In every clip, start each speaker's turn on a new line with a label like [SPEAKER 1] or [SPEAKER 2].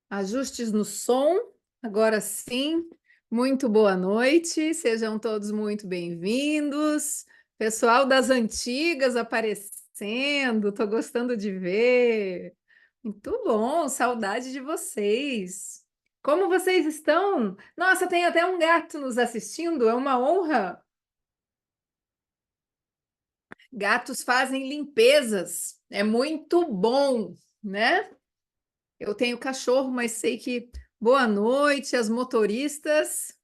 [SPEAKER 1] Ajustes no som, agora sim. Muito boa noite, sejam todos muito bem-vindos. Pessoal das antigas aparecendo, estou gostando de ver. Muito bom, saudade de vocês. Como vocês estão? Nossa, tem até um gato nos assistindo, é uma honra. Gatos fazem limpezas, é muito bom, né? Eu tenho cachorro, mas sei que boa noite, as motoristas,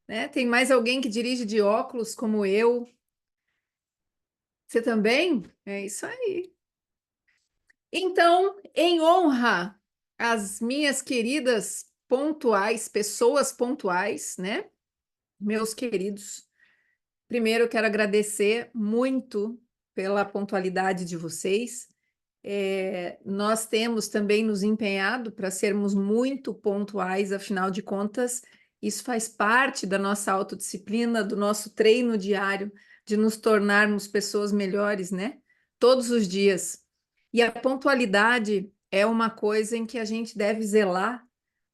[SPEAKER 1] né? Tem mais alguém que dirige de óculos como eu. Você também? É isso aí. Então, em honra às minhas queridas pontuais, pessoas pontuais, né? Meus queridos, primeiro eu quero agradecer muito pela pontualidade de vocês. Nós temos também nos empenhado para sermos muito pontuais, afinal de contas, isso faz parte da nossa autodisciplina, do nosso treino diário, de nos tornarmos pessoas melhores, né? Todos os dias. E a pontualidade é uma coisa em que a gente deve zelar,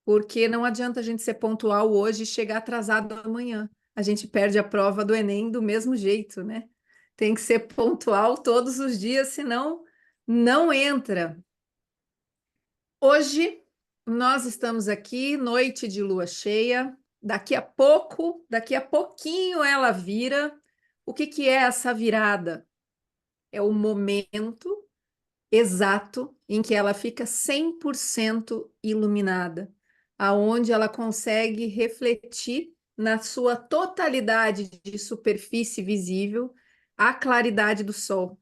[SPEAKER 1] porque não adianta a gente ser pontual hoje e chegar atrasado amanhã. A gente perde a prova do Enem do mesmo jeito, né? Tem que ser pontual todos os dias, senão não entra. Hoje nós estamos aqui, noite de lua cheia. Daqui a pouco, daqui a pouquinho ela vira. O que que é essa virada? É o momento exato em que ela fica 100% iluminada, aonde ela consegue refletir na sua totalidade de superfície visível a claridade do sol.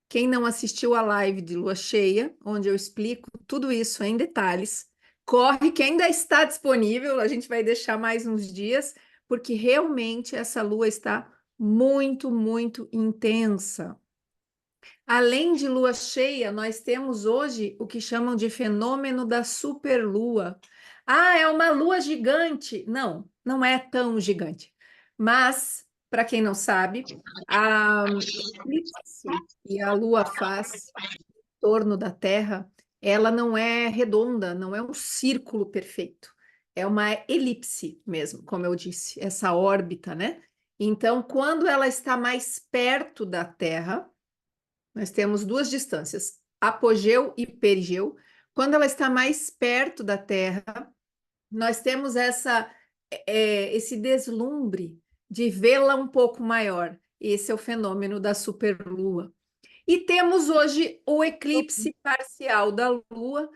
[SPEAKER 1] Quem não assistiu a live de lua cheia, onde eu explico tudo isso em detalhes, corre que ainda está disponível, a gente vai deixar mais uns dias, porque realmente essa lua está muito, muito intensa. Além de lua cheia, nós temos hoje o que chamam de fenômeno da superlua. Ah, é uma lua gigante. Não, não é tão gigante. Mas, para quem não sabe, a eclipse que a lua faz em torno da Terra, ela não é redonda, não é um círculo perfeito. É uma elipse mesmo, como eu disse, essa órbita, né? Então, quando ela está mais perto da Terra, nós temos duas distâncias, apogeu e perigeu. Quando ela está mais perto da Terra, nós temos esse deslumbre de vê-la um pouco maior. Esse é o fenômeno da superlua. E temos hoje o eclipse parcial da Lua,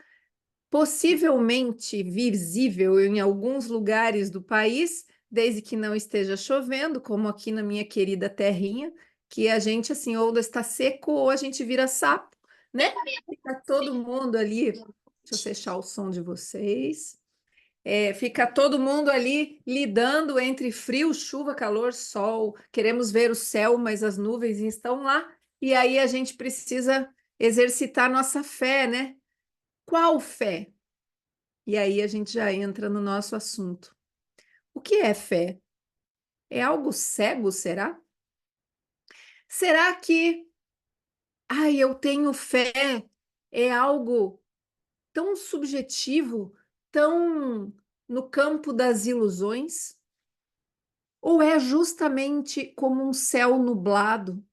[SPEAKER 1] possivelmente visível em alguns lugares do país, desde que não esteja chovendo, como aqui na minha querida terrinha, que a gente, assim, ou está seco ou a gente vira sapo, né? Fica todo mundo ali. Deixa eu fechar o som de vocês. Fica todo mundo ali lidando entre frio, chuva, calor, sol. Queremos ver o céu, mas as nuvens estão lá. E aí a gente precisa exercitar nossa fé, né? Qual fé? E aí a gente já entra no nosso assunto. O que é fé? É algo cego, será? Será que, ai, eu tenho fé é algo tão subjetivo, tão no campo das ilusões? Ou é justamente como um céu nublado,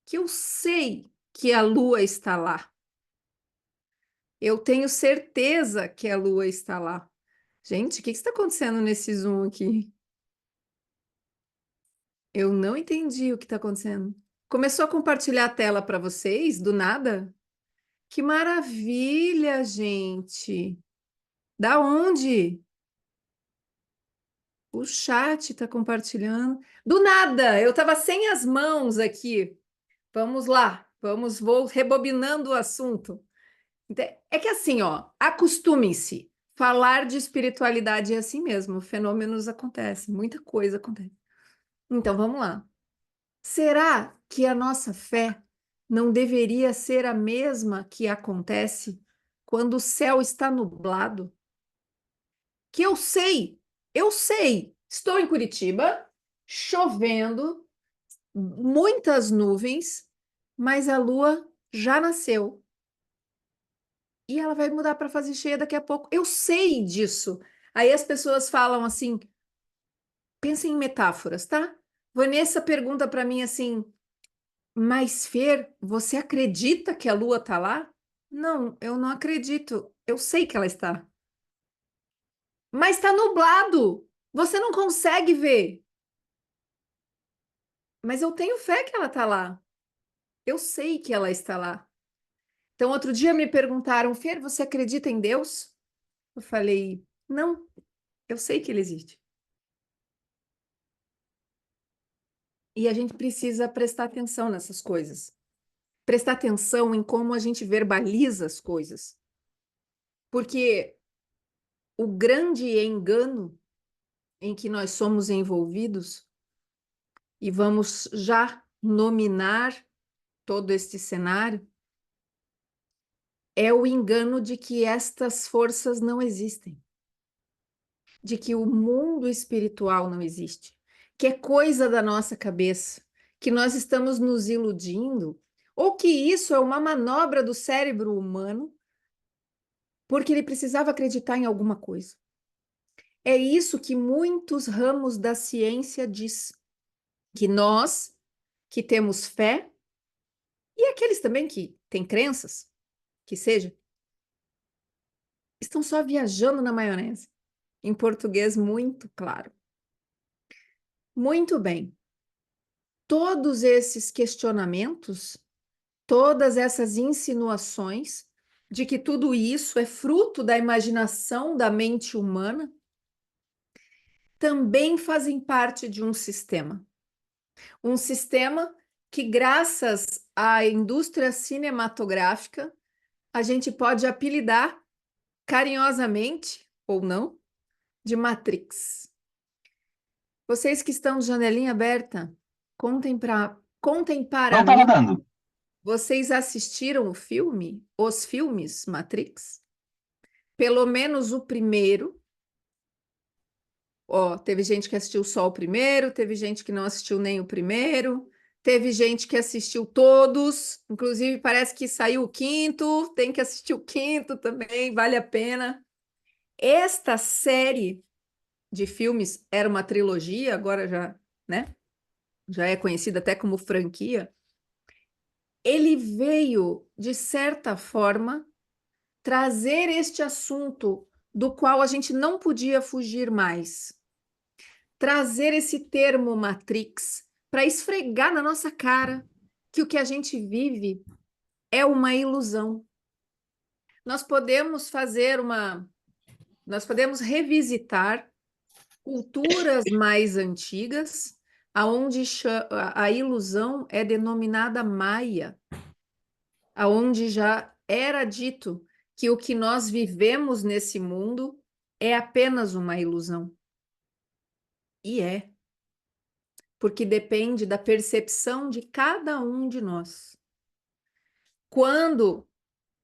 [SPEAKER 1] que eu sei que a lua está lá? Eu tenho certeza que a lua está lá. Gente, o que está acontecendo nesse Zoom aqui? Eu não entendi o que está acontecendo. Começou a compartilhar a tela para vocês, do nada? Que maravilha, gente! Da onde? O chat está compartilhando. Do nada! Eu estava sem as mãos aqui. Vamos lá, vou rebobinando o assunto. É que assim, ó, acostumem-se. Falar de espiritualidade é assim mesmo, fenômenos acontecem, muita coisa acontece. Então vamos lá. Será que a nossa fé não deveria ser a mesma que acontece quando o céu está nublado? Que eu sei, estou em Curitiba, chovendo, muitas nuvens, mas a lua já nasceu. e ela vai mudar para fase cheia daqui a pouco. Eu sei disso. Aí as pessoas falam assim, pensem em metáforas, tá? Vanessa pergunta para mim assim, mas Fer, você acredita que a lua tá lá? Não, eu não acredito. Eu sei que ela está. Mas está nublado. Você não consegue ver. Mas eu tenho fé que ela está lá. Eu sei que ela está lá. Então, outro dia me perguntaram, Fer, você acredita em Deus? Eu falei, não, eu sei que ele existe. E a gente precisa prestar atenção nessas coisas. Prestar atenção em como a gente verbaliza as coisas. Porque o grande engano em que nós somos envolvidos, e vamos já nominar todo este cenário, é o engano de que estas forças não existem, de que o mundo espiritual não existe, que é coisa da nossa cabeça, que nós estamos nos iludindo, ou que isso é uma manobra do cérebro humano, porque ele precisava acreditar em alguma coisa. É isso que muitos ramos da ciência diz, que nós que temos fé, e aqueles também que têm crenças, que seja, estão só viajando na maionese. Em português muito claro. Muito bem. Todos esses questionamentos, todas essas insinuações de que tudo isso é fruto da imaginação da mente humana, também fazem parte de um sistema. Um sistema que, graças à indústria cinematográfica, a gente pode apelidar carinhosamente, ou não, de Matrix. Vocês que estão de janelinha aberta, contem
[SPEAKER 2] Não
[SPEAKER 1] para
[SPEAKER 2] estava
[SPEAKER 1] mim.
[SPEAKER 2] dando.
[SPEAKER 1] Vocês assistiram o filme, os filmes Matrix? Pelo menos o primeiro. Ó, teve gente que assistiu só o primeiro, teve gente que não assistiu nem o primeiro, teve gente que assistiu todos, inclusive parece que saiu o quinto, tem que assistir o quinto também, vale a pena. Esta série de filmes era uma trilogia, agora já, né? Já é conhecida até como franquia. Ele veio, de certa forma, trazer este assunto do qual a gente não podia fugir mais. Trazer esse termo Matrix para esfregar na nossa cara que o que a gente vive é uma ilusão. Nós podemos fazer uma. Nós podemos revisitar culturas mais antigas, aonde a ilusão é denominada Maia, aonde já era dito que o que nós vivemos nesse mundo é apenas uma ilusão. E é, porque depende da percepção de cada um de nós. Quando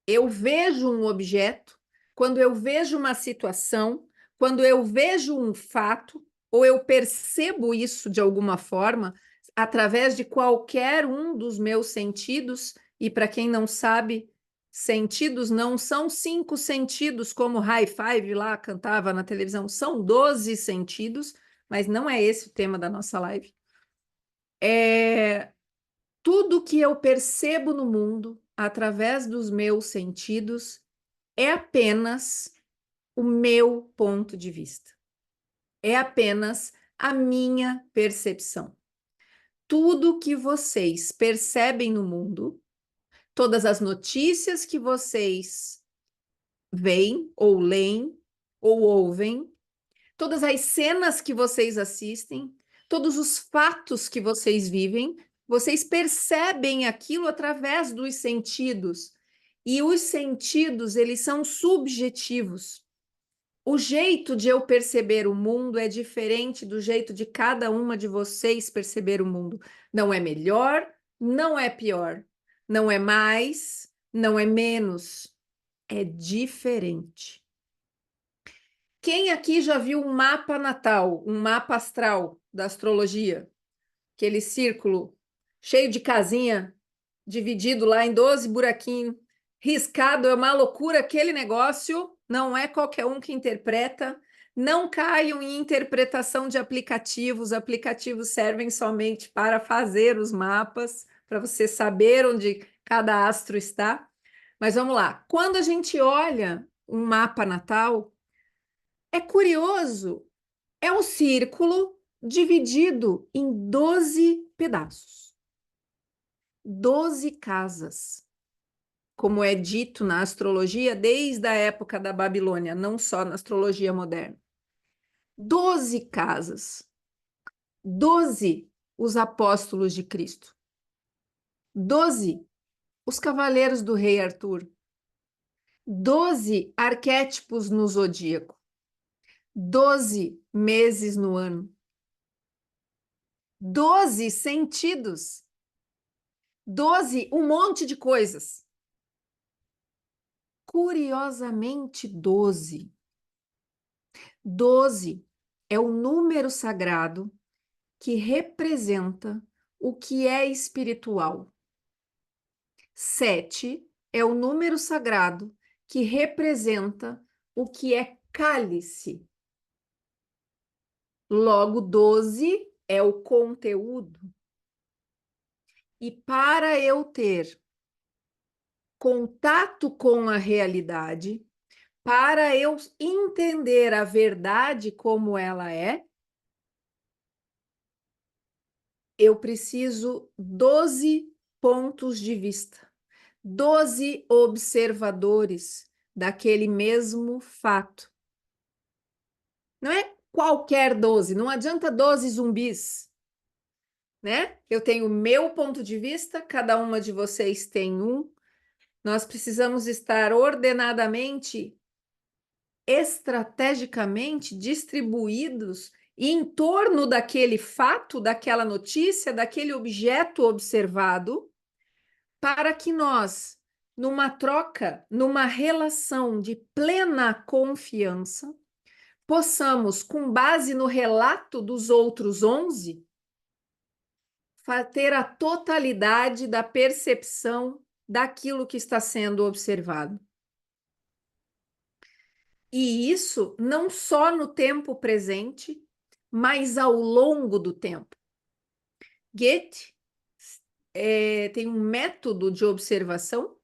[SPEAKER 1] eu vejo um objeto, quando eu vejo uma situação, quando eu vejo um fato, ou eu percebo isso de alguma forma, através de qualquer um dos meus sentidos, e para quem não sabe, sentidos não são 5 sentidos, como High Five lá cantava na televisão, são 12 sentidos, mas não é esse o tema da nossa live. É tudo que eu percebo no mundo através dos meus sentidos é apenas o meu ponto de vista. É apenas a minha percepção. Tudo que vocês percebem no mundo, todas as notícias que vocês veem ou leem ou ouvem, todas as cenas que vocês assistem, todos os fatos que vocês vivem, vocês percebem aquilo através dos sentidos. E os sentidos, eles são subjetivos. O jeito de eu perceber o mundo é diferente do jeito de cada uma de vocês perceber o mundo. Não é melhor, não é pior. Não é mais, não é menos. É diferente. Quem aqui já viu um mapa natal, um mapa astral da astrologia? Aquele círculo cheio de casinha, dividido lá em 12 buraquinhos, riscado, é uma loucura aquele negócio, não é qualquer um que interpreta. Não caiam em interpretação de aplicativos. Aplicativos servem somente para fazer os mapas, para você saber onde cada astro está. Mas vamos lá. Quando a gente olha um mapa natal, é curioso, é um círculo dividido em 12 pedaços, 12 casas, como é dito na astrologia desde a época da Babilônia, não só na astrologia moderna. 12 casas, 12 os apóstolos de Cristo, 12 os cavaleiros do rei Arthur, 12 arquétipos no zodíaco, 12 meses no ano, 12 sentidos, 12 um monte de coisas. Curiosamente, 12. 12 é o número sagrado que representa o que é espiritual. 7 é o número sagrado que representa o que é cálice. Logo, 12 é o conteúdo. E para eu ter contato com a realidade, para eu entender a verdade como ela é, eu preciso 12 pontos de vista, 12 observadores daquele mesmo fato. Não é qualquer 12, não adianta 12 zumbis, né? Eu tenho o meu ponto de vista, cada uma de vocês tem um. Nós precisamos estar ordenadamente, estrategicamente distribuídos em torno daquele fato, daquela notícia, daquele objeto observado, para que nós, numa troca, numa relação de plena confiança, possamos, com base no relato dos outros 11, ter a totalidade da percepção daquilo que está sendo observado. E isso não só no tempo presente, mas ao longo do tempo. Goethe tem um método de observação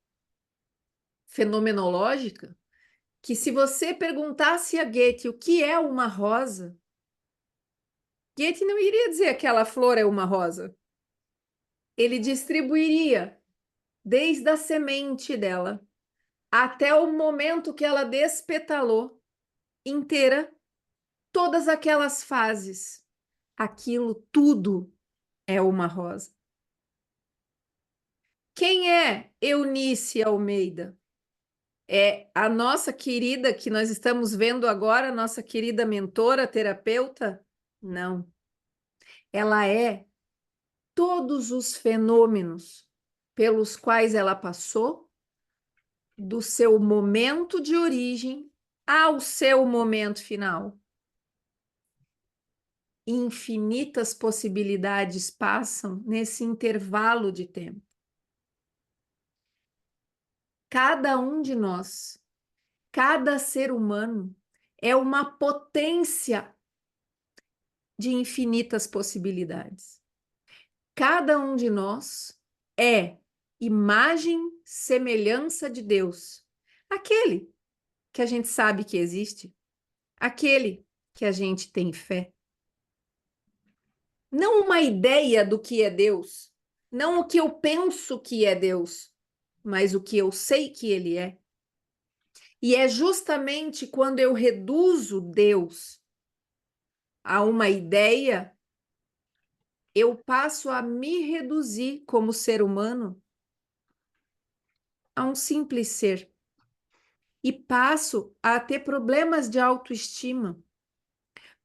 [SPEAKER 1] fenomenológica que, se você perguntasse a Goethe o que é uma rosa, Goethe não iria dizer que aquela flor é uma rosa. Ele distribuiria desde a semente dela até o momento que ela despetalou inteira, todas aquelas fases. Aquilo tudo é uma rosa. Quem é Eunice Almeida? É a nossa querida, que nós estamos vendo agora, nossa querida mentora, terapeuta? Não. Ela é todos os fenômenos pelos quais ela passou, do seu momento de origem ao seu momento final. Infinitas possibilidades passam nesse intervalo de tempo. Cada um de nós, cada ser humano, é uma potência de infinitas possibilidades. Cada um de nós é imagem, semelhança de Deus. Aquele que a gente sabe que existe, aquele que a gente tem fé. Não uma ideia do que é Deus, não o que eu penso que é Deus, mas o que eu sei que ele é. E é justamente quando eu reduzo Deus a uma ideia, eu passo a me reduzir como ser humano a um simples ser. E passo a ter problemas de autoestima.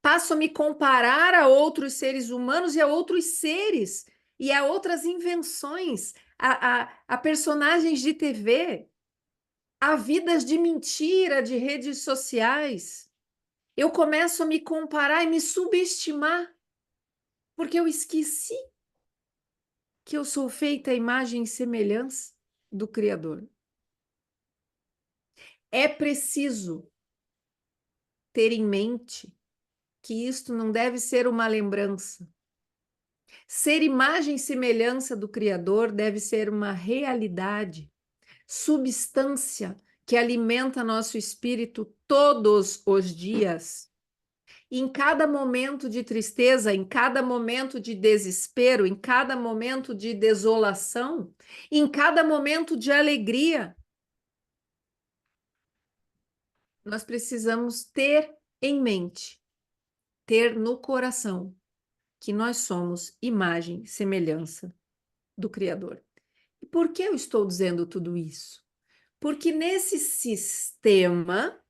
[SPEAKER 1] Passo a me comparar a outros seres humanos e a outros seres e a outras invenções, a personagens de TV, a vidas de mentira de redes sociais. Eu começo a me comparar e me subestimar, porque eu esqueci que eu sou feita à imagem e semelhança do Criador. É preciso ter em mente que isto não deve ser uma lembrança. Ser imagem e semelhança do Criador deve ser uma realidade, substância que alimenta nosso espírito todos os dias. Em cada momento de tristeza, em cada momento de desespero, em cada momento de desolação, em cada momento de alegria, nós precisamos ter em mente, ter no coração, que nós somos imagem e semelhança do Criador. E por que eu estou dizendo tudo isso? Porque nesse sistema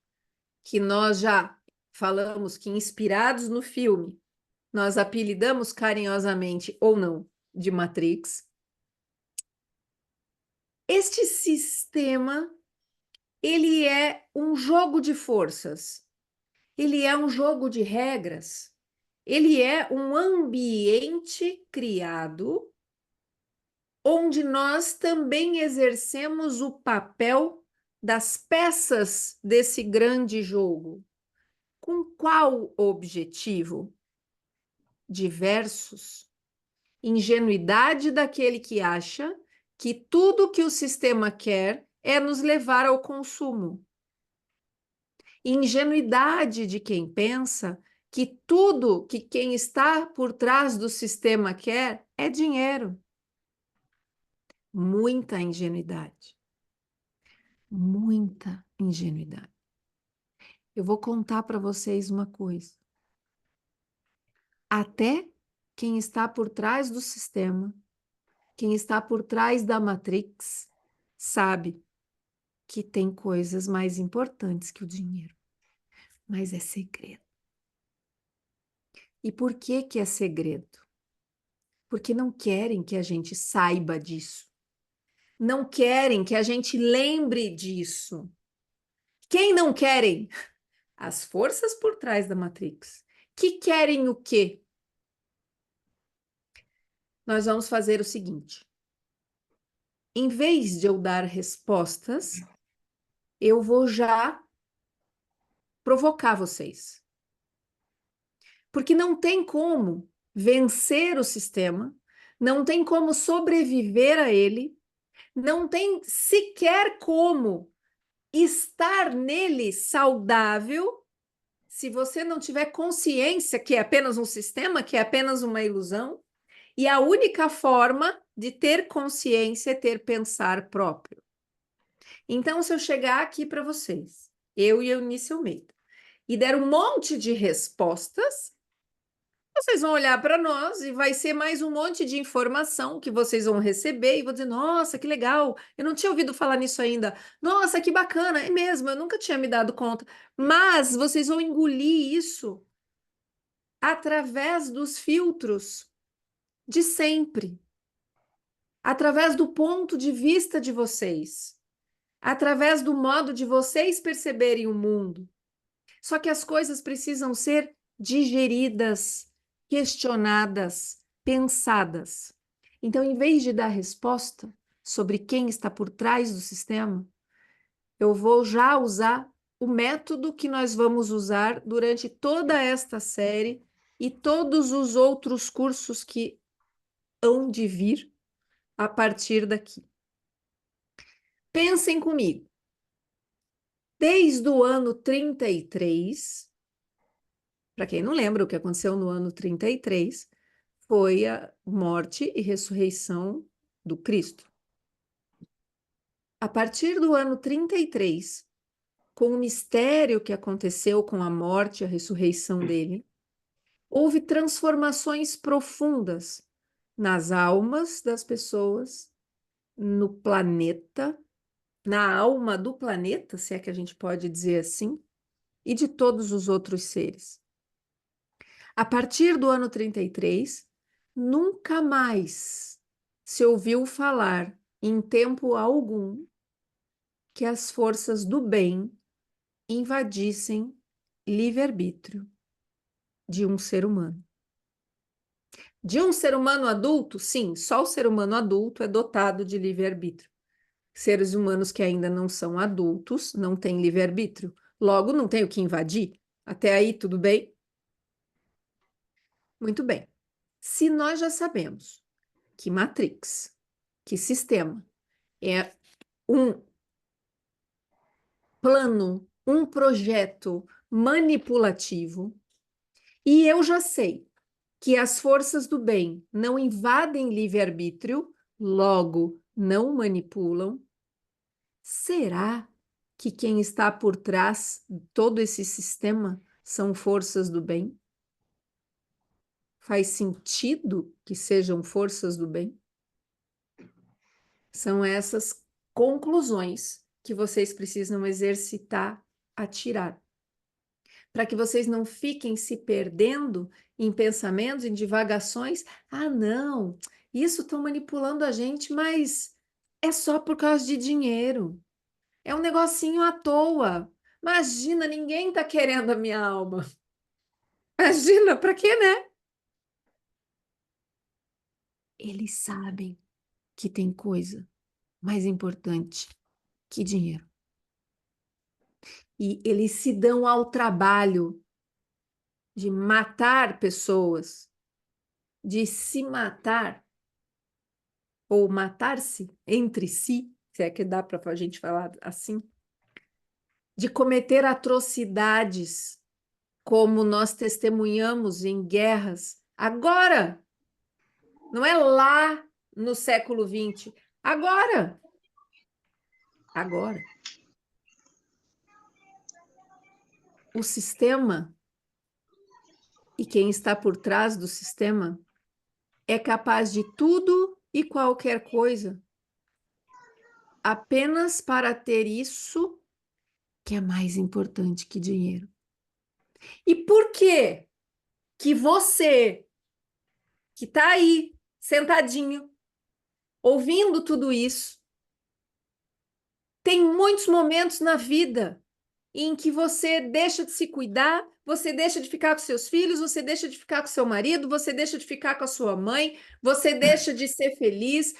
[SPEAKER 1] que nós já falamos que, inspirados no filme, nós apelidamos carinhosamente ou não de Matrix, este sistema, ele é um jogo de forças, ele é um jogo de regras, ele é um ambiente criado onde nós também exercemos o papel das peças desse grande jogo. Com qual objetivo? Diversos. Ingenuidade daquele que acha que tudo que o sistema quer é nos levar ao consumo. Ingenuidade de quem pensa que tudo que quem está por trás do sistema quer é dinheiro. Muita ingenuidade. Muita ingenuidade. Eu vou contar para vocês uma coisa. Até quem está por trás do sistema, quem está por trás da Matrix, sabe que tem coisas mais importantes que o dinheiro, mas é segredo. E por que que é segredo? Porque não querem que a gente saiba disso. Não querem que a gente lembre disso. Quem não querem? As forças por trás da Matrix. Que querem o quê? Nós vamos fazer o seguinte. Em vez de eu dar respostas, eu vou já provocar vocês. Porque não tem como vencer o sistema, não tem como sobreviver a ele, não tem sequer como estar nele saudável se você não tiver consciência que é apenas um sistema, que é apenas uma ilusão. E a única forma de ter consciência é ter pensar próprio. Então, se eu chegar aqui para vocês, eu e a Eunice Almeida, e der um monte de respostas, vocês vão olhar para nós e vai ser mais um monte de informação que vocês vão receber e vão dizer: nossa, que legal, eu não tinha ouvido falar nisso ainda. Nossa, que bacana, é mesmo, eu nunca tinha me dado conta. Mas vocês vão engolir isso através dos filtros de sempre, através do ponto de vista de vocês, através do modo de vocês perceberem o mundo. Só que as coisas precisam ser digeridas, questionadas, pensadas. Então, em vez de dar resposta sobre quem está por trás do sistema, eu vou já usar o método que nós vamos usar durante toda esta série e todos os outros cursos que hão de vir a partir daqui. Pensem comigo. Desde o ano 33, para quem não lembra o que aconteceu no ano 33, foi a morte e ressurreição do Cristo. A partir do ano 33, com o mistério que aconteceu com a morte e a ressurreição dele, houve transformações profundas nas almas das pessoas, no planeta, na alma do planeta, se é que a gente pode dizer assim, e de todos os outros seres. A partir do ano 33, nunca mais se ouviu falar, em tempo algum, que as forças do bem invadissem livre-arbítrio de um ser humano. De um ser humano adulto, sim, só o ser humano adulto é dotado de livre-arbítrio. Seres humanos que ainda não são adultos, não têm livre-arbítrio. Logo, não tem o que invadir. Até aí, tudo bem? Muito bem. Se nós já sabemos que Matrix, que sistema, é um plano, um projeto manipulativo, e eu já sei que as forças do bem não invadem livre-arbítrio, logo não manipulam, será que quem está por trás de todo esse sistema são forças do bem? Faz sentido que sejam forças do bem? São essas conclusões que vocês precisam exercitar a tirar, para que vocês não fiquem se perdendo em pensamentos, em divagações. Ah, não, isso estão manipulando a gente, mas é só por causa de dinheiro. É um negocinho à toa. Imagina, ninguém está querendo a minha alma. Imagina, para quê, né? Eles sabem que tem coisa mais importante que dinheiro. E eles se dão ao trabalho de matar pessoas, de se matar ou matar-se entre si, se é que dá para a gente falar assim, de cometer atrocidades, como nós testemunhamos em guerras agora, não é lá no século XX, agora, agora. O sistema e quem está por trás do sistema é capaz de tudo e qualquer coisa apenas para ter isso que é mais importante que dinheiro. E por que que você, que está aí, sentadinho, ouvindo tudo isso, tem muitos momentos na vida em que você deixa de se cuidar, você deixa de ficar com seus filhos, você deixa de ficar com seu marido, você deixa de ficar com a sua mãe, você deixa de ser feliz,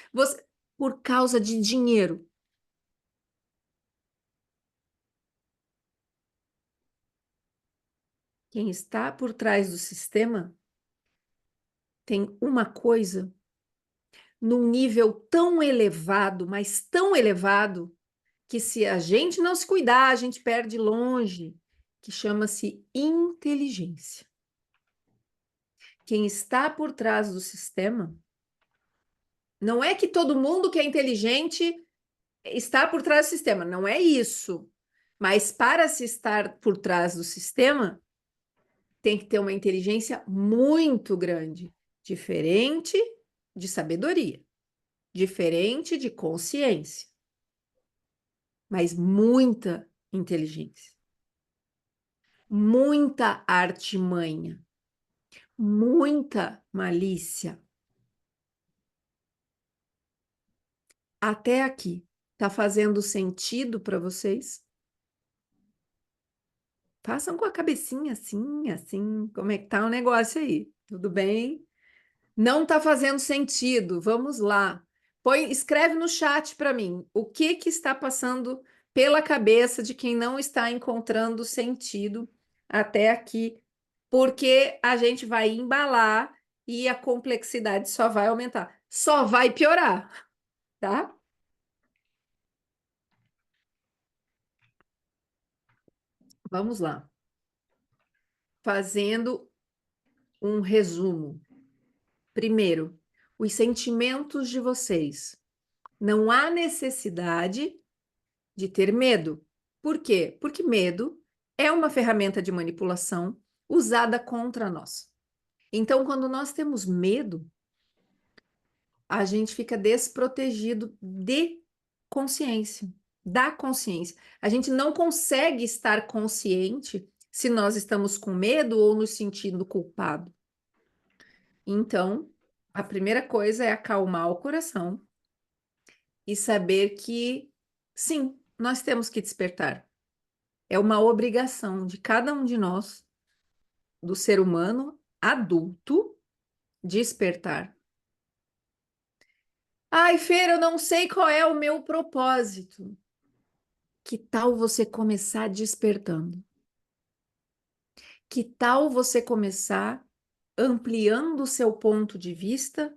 [SPEAKER 1] por causa de dinheiro. Quem está por trás do sistema tem uma coisa num nível tão elevado, mas tão elevado, que se a gente não se cuidar, a gente perde longe, que chama-se inteligência. Quem está por trás do sistema, não é que todo mundo que é inteligente está por trás do sistema, não é isso. Mas para se estar por trás do sistema, tem que ter uma inteligência muito grande, diferente de sabedoria, diferente de consciência, mas muita inteligência, muita artimanha, muita malícia. Até aqui, tá fazendo sentido para vocês? Façam com a cabecinha assim, assim, como é que tá o negócio aí? Tudo bem? Não está fazendo sentido. Vamos lá. Escreve no chat para mim o que que está passando pela cabeça de quem não está encontrando sentido até aqui, porque a gente vai embalar e a complexidade só vai aumentar, só vai piorar, tá? Vamos lá. Fazendo um resumo. Primeiro, os sentimentos de vocês. Não há necessidade de ter medo. Por quê? Porque medo é uma ferramenta de manipulação usada contra nós. Então, quando nós temos medo, a gente fica desprotegido de consciência, da consciência. A gente não consegue estar consciente se nós estamos com medo ou nos sentindo culpado. Então, a primeira coisa é acalmar o coração e saber que, sim, nós temos que despertar. É uma obrigação de cada um de nós, do ser humano adulto, despertar. Ai, Fer, eu não sei qual é o meu propósito. Que tal você começar despertando? Que tal você começar ampliando o seu ponto de vista,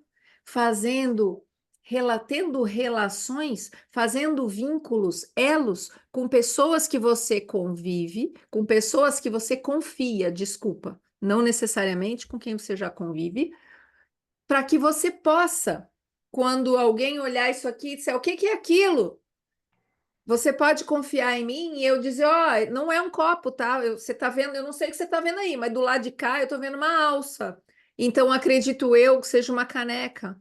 [SPEAKER 1] tendo relações, fazendo vínculos, elos com pessoas que você convive, com pessoas que você confia, desculpa, não necessariamente com quem você já convive, para que você possa, quando alguém olhar isso aqui e disser, o que que é aquilo? Você pode confiar em mim e eu dizer, ó, não é um copo, tá? Você tá vendo, eu não sei o que você tá vendo aí, mas do lado de cá eu tô vendo uma alça. Então acredito eu que seja uma caneca.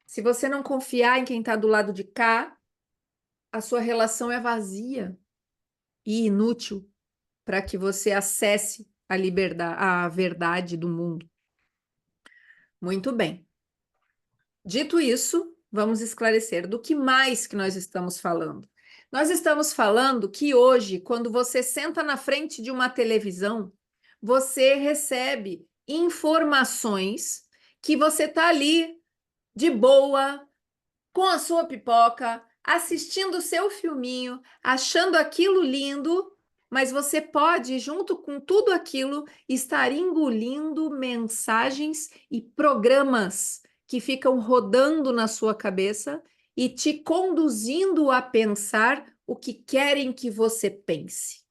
[SPEAKER 1] Se você não confiar em quem está do lado de cá, a sua relação é vazia e inútil para que você acesse a liberdade, a verdade do mundo. Muito bem. Dito isso, vamos esclarecer do que mais que nós estamos falando. Nós estamos falando que hoje, quando você senta na frente de uma televisão, você recebe informações que você está ali de boa, com a sua pipoca, assistindo o seu filminho, achando aquilo lindo, mas você pode, junto com tudo aquilo, estar engolindo mensagens e programas que ficam rodando na sua cabeça e te conduzindo a pensar o que querem que você pense.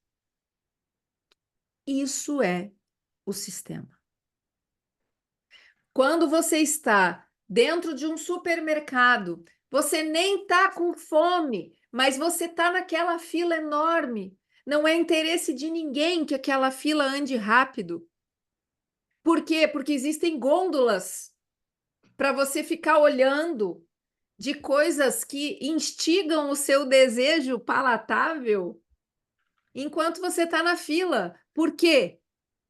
[SPEAKER 1] Isso é o sistema. Quando você está dentro de um supermercado, você nem está com fome, mas você está naquela fila enorme. Não é interesse de ninguém que aquela fila ande rápido. Por quê? Porque existem gôndolas para você ficar olhando de coisas que instigam o seu desejo palatável enquanto você está na fila. Por quê?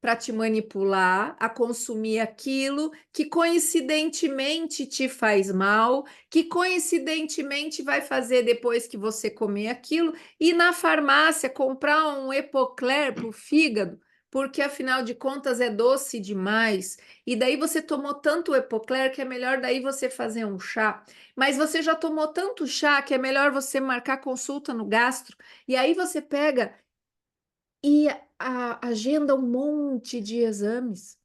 [SPEAKER 1] Para te manipular a consumir aquilo que coincidentemente te faz mal, que coincidentemente vai fazer depois que você comer aquilo, e na farmácia comprar um Epocler para o fígado, porque afinal de contas é doce demais. E daí você tomou tanto Epocler que é melhor daí você fazer um chá. Mas você já tomou tanto chá que é melhor você marcar consulta no gastro. E aí você pega e agenda um monte de exames.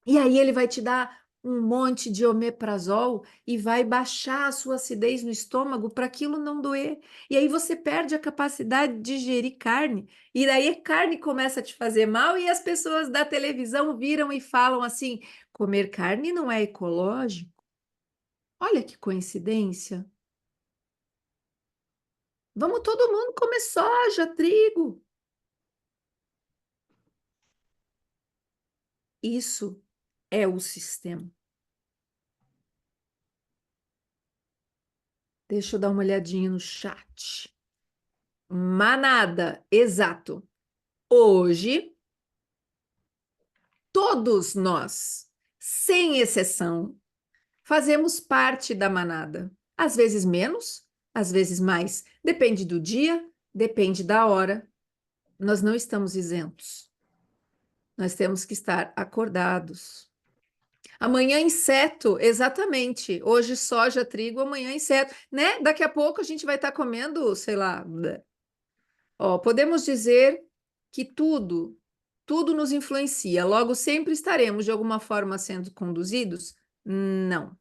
[SPEAKER 1] E aí ele vai te dar um monte de omeprazol e vai baixar a sua acidez no estômago para aquilo não doer. E aí você perde a capacidade de digerir carne. E daí a carne começa a te fazer mal e as pessoas da televisão viram e falam assim: comer carne não é ecológico. Olha que coincidência. Vamos todo mundo comer soja, trigo. Isso é o sistema. Deixa eu dar uma olhadinha no chat. Manada, exato. Hoje, todos nós, sem exceção, fazemos parte da manada. Às vezes menos, às vezes mais. Depende do dia, depende da hora. Nós não estamos isentos. Nós temos que estar acordados. Amanhã inseto, exatamente. Hoje soja, trigo, amanhã inseto, né? Daqui a pouco a gente vai estar comendo, sei lá, ó, podemos dizer que tudo nos influencia. Logo, sempre estaremos de alguma forma sendo conduzidos? Não.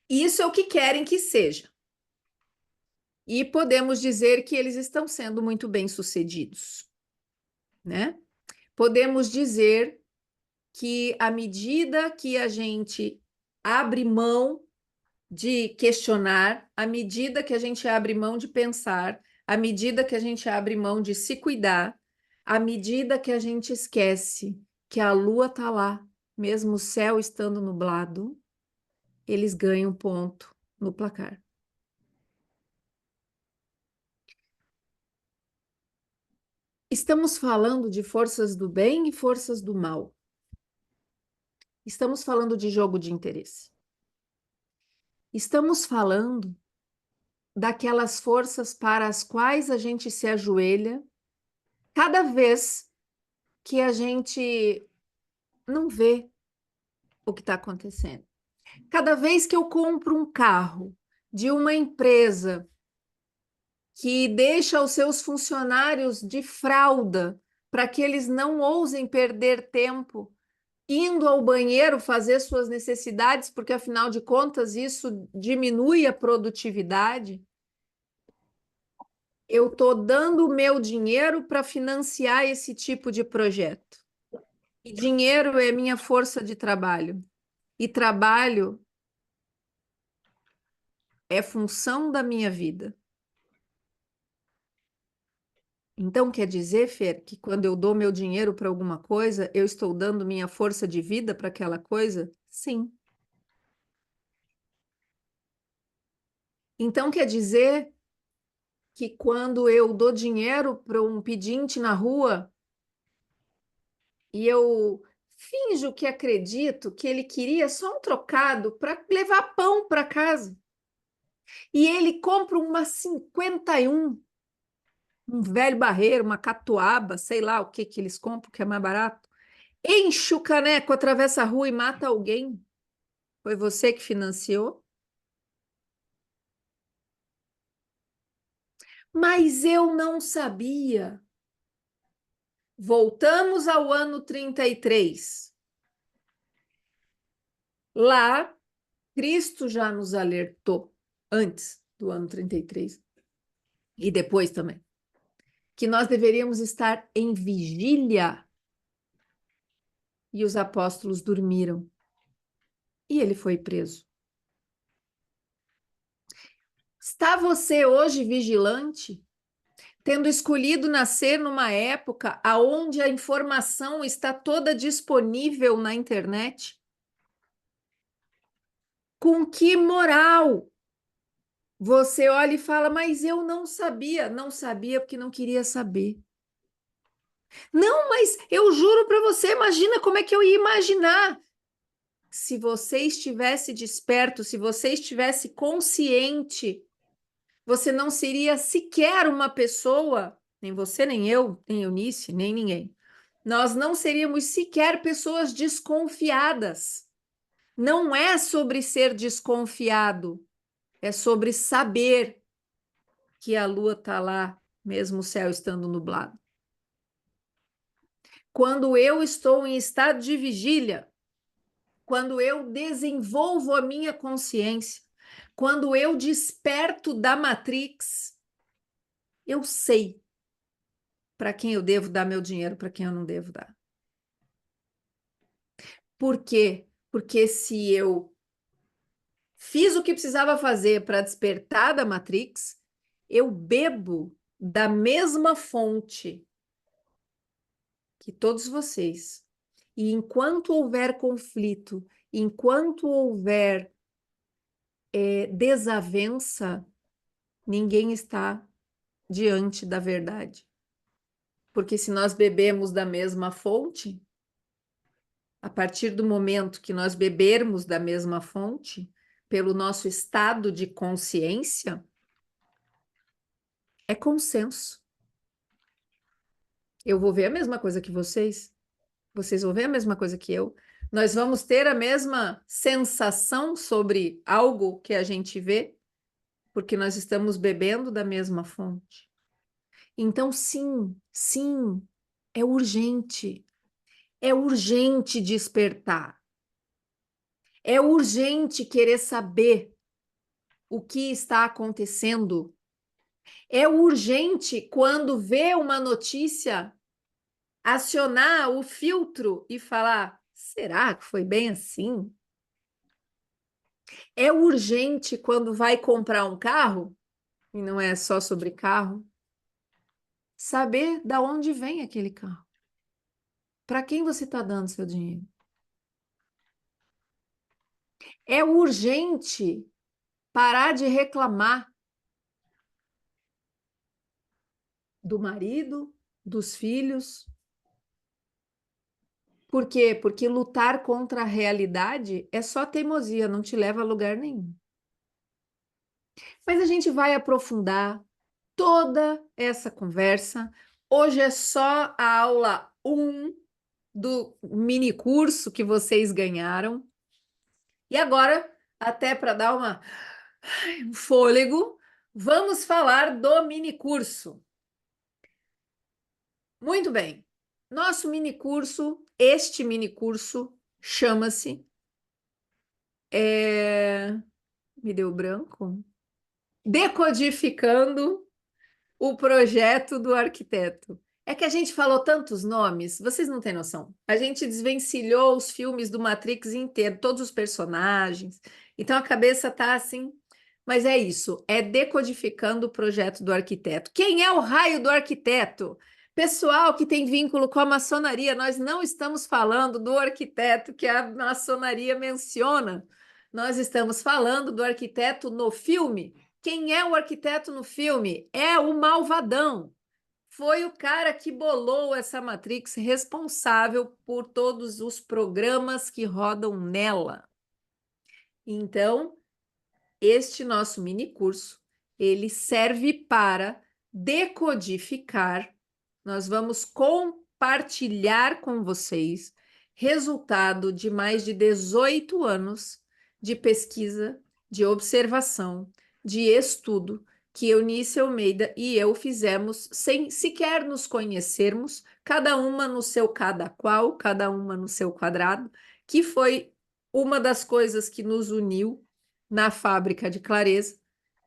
[SPEAKER 1] Isso é o que querem que seja. E podemos dizer que eles estão sendo muito bem-sucedidos, né? Podemos dizer que à medida que a gente abre mão de questionar, à medida que a gente abre mão de pensar, à medida que a gente abre mão de se cuidar, à medida que a gente esquece que a lua está lá, mesmo o céu estando nublado, eles ganham ponto no placar. Estamos falando de forças do bem e forças do mal. Estamos falando de jogo de interesse. Estamos falando daquelas forças para as quais a gente se ajoelha cada vez que a gente não vê o que está acontecendo. Cada vez que eu compro um carro de uma empresa que deixa os seus funcionários de fralda para que eles não ousem perder tempo indo ao banheiro fazer suas necessidades, porque afinal de contas isso diminui a produtividade, eu estou dando o meu dinheiro para financiar esse tipo de projeto. E dinheiro é minha força de trabalho. E trabalho é função da minha vida. Então quer dizer, Fer, que quando eu dou meu dinheiro para alguma coisa, eu estou dando minha força de vida para aquela coisa? Sim. Então quer dizer que quando eu dou dinheiro para um pedinte na rua e eu finjo que acredito que ele queria só um trocado para levar pão para casa, e ele compra uma 51, um velho barreiro, uma catuaba, sei lá o que que eles compram, que é mais barato, enche o caneco, atravessa a rua e mata alguém. Foi você que financiou? Mas eu não sabia. Voltamos ao ano 33. Lá, Cristo já nos alertou, antes do ano 33 e depois também, que nós deveríamos estar em vigília. E os apóstolos dormiram. E ele foi preso. Está você hoje vigilante, tendo escolhido nascer numa época onde a informação está toda disponível na internet? Com que moral você olha e fala, mas eu não sabia? Não sabia porque não queria saber. Não, mas eu juro para você, imagina como é que eu ia imaginar. Se você estivesse desperto, se você estivesse consciente, você não seria sequer uma pessoa, nem você, nem eu, nem Eunice, nem ninguém. Nós não seríamos sequer pessoas desconfiadas. Não é sobre ser desconfiado, é sobre saber que a lua está lá, mesmo o céu estando nublado. Quando eu estou em estado de vigília, quando eu desenvolvo a minha consciência, quando eu desperto da Matrix, eu sei para quem eu devo dar meu dinheiro, para quem eu não devo dar. Por quê? Porque se eu fiz o que precisava fazer para despertar da Matrix, eu bebo da mesma fonte que todos vocês. E enquanto houver conflito, enquanto houver desavença, ninguém está diante da verdade. Porque se nós bebemos da mesma fonte, a partir do momento que nós bebermos da mesma fonte, pelo nosso estado de consciência, é consenso. Eu vou ver a mesma coisa que vocês vão ver a mesma coisa que eu. Nós vamos ter a mesma sensação sobre algo que a gente vê, porque nós estamos bebendo da mesma fonte. Então, sim, sim, é urgente. É urgente despertar. É urgente querer saber o que está acontecendo. É urgente, quando vê uma notícia, acionar o filtro e falar: será que foi bem assim? É urgente, quando vai comprar um carro, e não é só sobre carro, saber da onde vem aquele carro. Para quem você está dando seu dinheiro? É urgente parar de reclamar do marido, dos filhos. Por quê? Porque lutar contra a realidade é só teimosia, não te leva a lugar nenhum. Mas a gente vai aprofundar toda essa conversa. Hoje é só a aula 1 do mini curso que vocês ganharam. E agora, até para dar um fôlego, vamos falar do minicurso. Muito bem. Nosso minicurso, este minicurso, chama-se... me deu branco? Decodificando o projeto do arquiteto. É que a gente falou tantos nomes, vocês não têm noção. A gente desvencilhou os filmes do Matrix inteiro, todos os personagens. Então a cabeça tá assim. Mas é isso, é decodificando o projeto do arquiteto. Quem é o raio do arquiteto? Pessoal que tem vínculo com a maçonaria, nós não estamos falando do arquiteto que a maçonaria menciona. Nós estamos falando do arquiteto no filme. Quem é o arquiteto no filme? É o Malvadão. Foi o cara que bolou essa Matrix, responsável por todos os programas que rodam nela. Então, este nosso mini curso, ele serve para decodificar. Nós vamos compartilhar com vocês resultado de mais de 18 anos de pesquisa, de observação, de estudo que Eunice Almeida e eu fizemos sem sequer nos conhecermos, cada uma no seu cada qual, cada uma no seu quadrado, que foi uma das coisas que nos uniu na Fábrica de Clareza,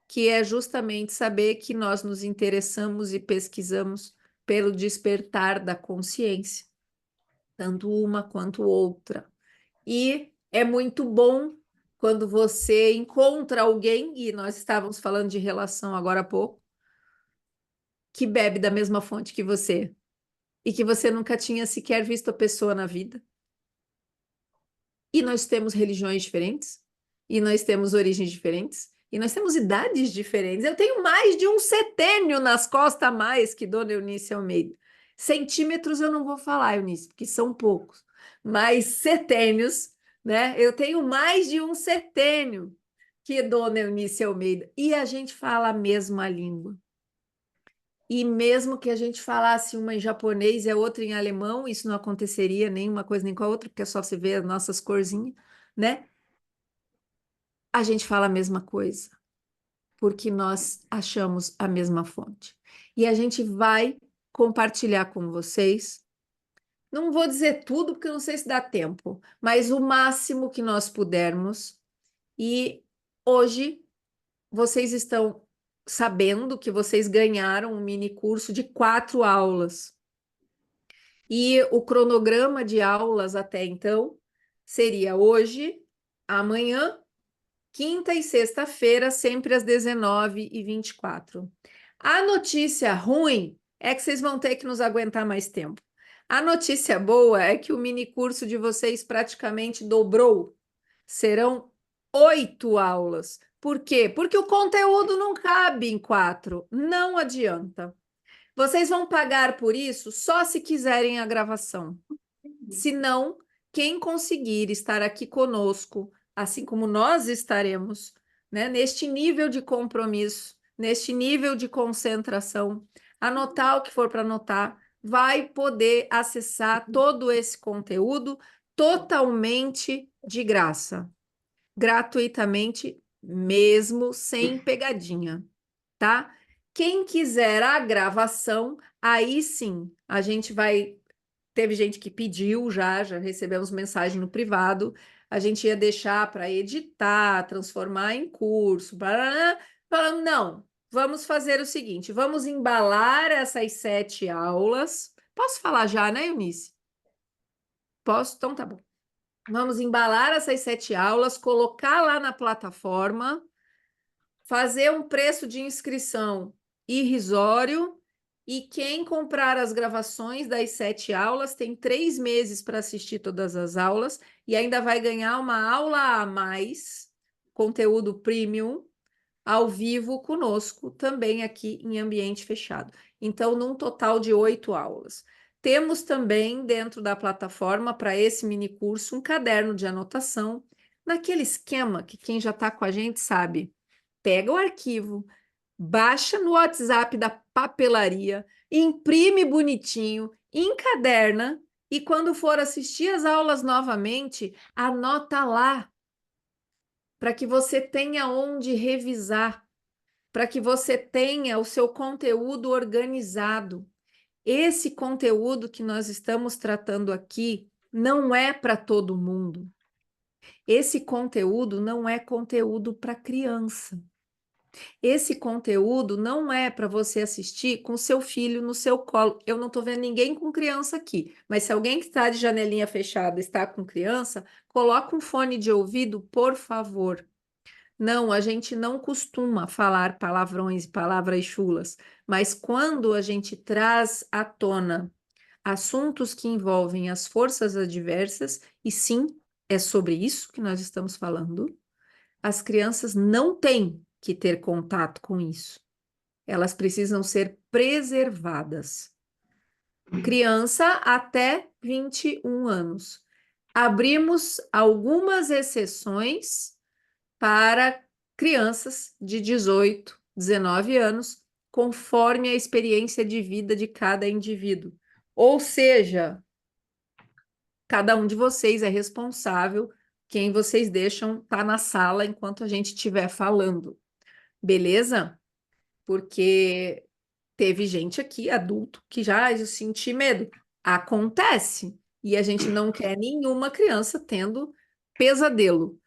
[SPEAKER 1] que é justamente saber que nós nos interessamos e pesquisamos pelo despertar da consciência, tanto uma quanto outra. E é muito bom quando você encontra alguém, e nós estávamos falando de relação agora há pouco, que bebe da mesma fonte que você, e que você nunca tinha sequer visto a pessoa na vida. E nós temos religiões diferentes, e nós temos origens diferentes, e nós temos idades diferentes. Eu tenho mais de um setênio nas costas a mais que Dona Eunice Almeida. Centímetros eu não vou falar, Eunice, porque são poucos, mas setênios, né? Eu tenho mais de um setênio que Dona Eunice Almeida. E a gente fala a mesma língua. E mesmo que a gente falasse uma em japonês e a outra em alemão, isso não aconteceria nem uma coisa nem com a outra, porque é só se ver as nossas corzinhas, né? A gente fala a mesma coisa, porque nós achamos a mesma fonte. E a gente vai compartilhar com vocês. Não vou dizer tudo, porque eu não sei se dá tempo, mas o máximo que nós pudermos. E hoje vocês estão sabendo que vocês ganharam um mini curso de 4 aulas. E o cronograma de aulas até então seria hoje, amanhã, quinta e sexta-feira, sempre às 19h24. A notícia ruim é que vocês vão ter que nos aguentar mais tempo. A notícia boa é que o mini curso de vocês praticamente dobrou. Serão 8 aulas. Por quê? Porque o conteúdo não cabe em 4. Não adianta. Vocês vão pagar por isso só se quiserem a gravação. Se não, quem conseguir estar aqui conosco, assim como nós estaremos, né, neste nível de compromisso, neste nível de concentração, anotar o que for para anotar, vai poder acessar todo esse conteúdo totalmente de graça, gratuitamente mesmo, sem pegadinha, tá? Quem quiser a gravação, aí sim, a gente vai. Teve gente que pediu já recebemos mensagem no privado, a gente ia deixar para editar, transformar em curso, falando, não, vamos fazer o seguinte, vamos embalar essas 7 aulas. Posso falar já, né, Eunice? Posso? Então tá bom. Vamos embalar essas 7 aulas, colocar lá na plataforma, fazer um preço de inscrição irrisório, e quem comprar as gravações das 7 aulas tem 3 meses para assistir todas as aulas e ainda vai ganhar uma aula a mais, conteúdo premium, ao vivo conosco, também aqui em ambiente fechado. Então, num total de 8 aulas. Temos também dentro da plataforma, para esse mini curso, um caderno de anotação, naquele esquema que quem já está com a gente sabe. Pega o arquivo, baixa no WhatsApp da papelaria, imprime bonitinho, encaderna e quando for assistir as aulas novamente, anota lá. para que você tenha onde revisar, para que você tenha o seu conteúdo organizado. Esse conteúdo que nós estamos tratando aqui não é para todo mundo. Esse conteúdo não é conteúdo para criança. Esse conteúdo não é para você assistir com seu filho no seu colo. Eu não estou vendo ninguém com criança aqui, mas se alguém que está de janelinha fechada está com criança, coloca um fone de ouvido, por favor. Não, a gente não costuma falar palavrões e palavras chulas, mas quando a gente traz à tona assuntos que envolvem as forças adversas, e sim, é sobre isso que nós estamos falando, as crianças não têm que ter contato com isso. Elas precisam ser preservadas. Criança até 21 anos. Abrimos algumas exceções para crianças de 18, 19 anos, conforme a experiência de vida de cada indivíduo. Ou seja, cada um de vocês é responsável quem vocês deixam estar na sala enquanto a gente estiver falando, beleza? Porque teve gente aqui, adulto, que já eu senti medo. Acontece. E a gente não quer nenhuma criança tendo pesadelo.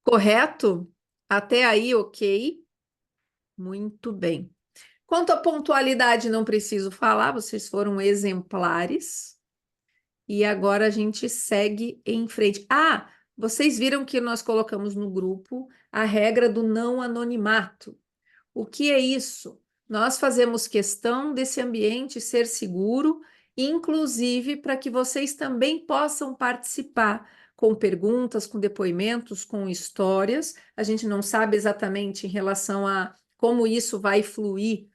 [SPEAKER 1] Correto? Até aí, ok? Muito bem. Quanto à pontualidade, não preciso falar, vocês foram exemplares. E agora a gente segue em frente. Ah, vocês viram que nós colocamos no grupo a regra do não anonimato. O que é isso? Nós fazemos questão desse ambiente ser seguro, inclusive para que vocês também possam participar com perguntas, com depoimentos, com histórias. A gente não sabe exatamente em relação a como isso vai fluir,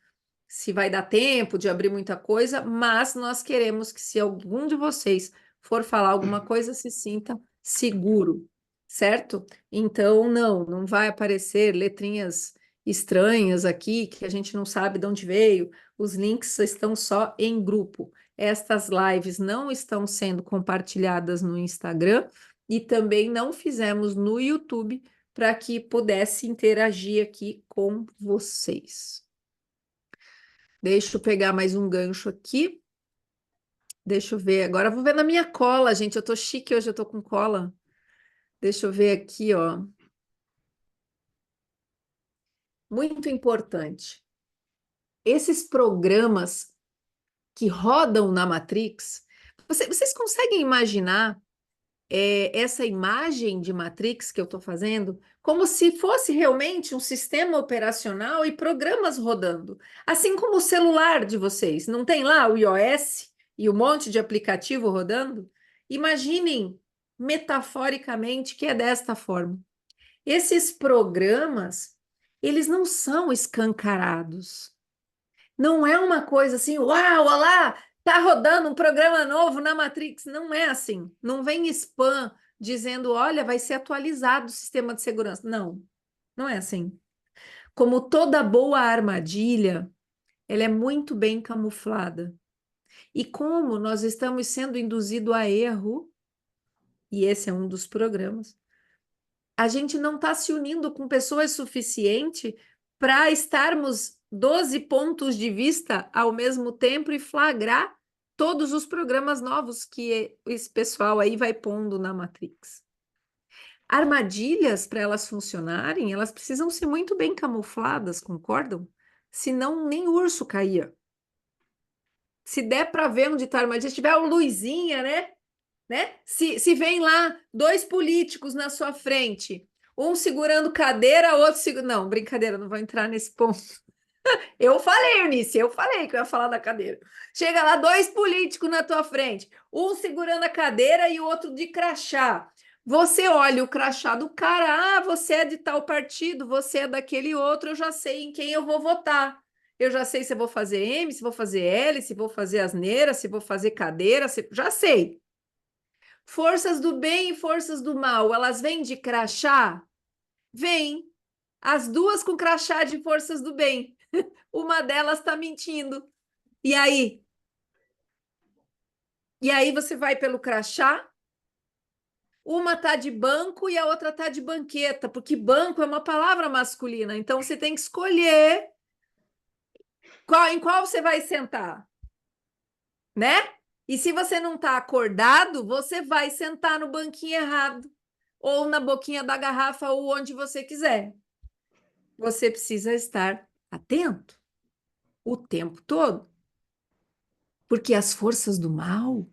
[SPEAKER 1] se vai dar tempo de abrir muita coisa, mas nós queremos que se algum de vocês for falar alguma coisa, se sinta seguro, certo? Então, não vai aparecer letrinhas estranhas aqui que a gente não sabe de onde veio. Os links estão só em grupo. Estas lives não estão sendo compartilhadas no Instagram e também não fizemos no YouTube para que pudesse interagir aqui com vocês. Deixa eu pegar mais um gancho aqui. Deixa eu ver. Agora eu vou ver na minha cola, gente. Eu tô chique hoje, eu tô com cola. Deixa eu ver aqui, ó. Muito importante. Esses programas que rodam na Matrix, vocês conseguem imaginar essa imagem de Matrix que eu estou fazendo como se fosse realmente um sistema operacional e programas rodando, assim como o celular de vocês. Não tem lá o iOS e um monte de aplicativo rodando? Imaginem metaforicamente que é desta forma. Esses programas, eles não são escancarados. Não é uma coisa assim, uau, olha lá, tá rodando um programa novo na Matrix. Não é assim. Não vem spam dizendo, olha, vai ser atualizado o sistema de segurança. Não, não é assim. Como toda boa armadilha, ela é muito bem camuflada. E como nós estamos sendo induzidos a erro, e esse é um dos programas, a gente não está se unindo com pessoas suficiente para estarmos 12 pontos de vista ao mesmo tempo e flagrar todos os programas novos que esse pessoal aí vai pondo na Matrix. Armadilhas, para elas funcionarem, elas precisam ser muito bem camufladas, concordam? Senão nem urso caía. Se der para ver onde está a armadilha, se tiver uma luzinha, né? Se vem lá dois políticos na sua frente, um segurando cadeira, outro segurando. Não, brincadeira, não vou entrar nesse ponto. Eu falei, Eunice, eu falei que eu ia falar da cadeira. Chega lá, dois políticos na tua frente, um segurando a cadeira e o outro de crachá. Você olha o crachá do cara, você é de tal partido, você é daquele outro, eu já sei em quem eu vou votar. Eu já sei se eu vou fazer M, se vou fazer L, se vou fazer asneira, se vou fazer cadeira, já sei. Forças do bem e forças do mal, elas vêm de crachá? Vêm. As duas com crachá de forças do bem. Uma delas está mentindo. E aí? E aí você vai pelo crachá Uma tá de banco e a outra tá de banqueta, porque banco é uma palavra masculina. Então você tem que escolher em qual você vai sentar, né? E se você não está acordado, você vai sentar no banquinho errado, ou na boquinha da garrafa, ou onde você quiser. Você precisa estar atento o tempo todo, porque as forças do mal,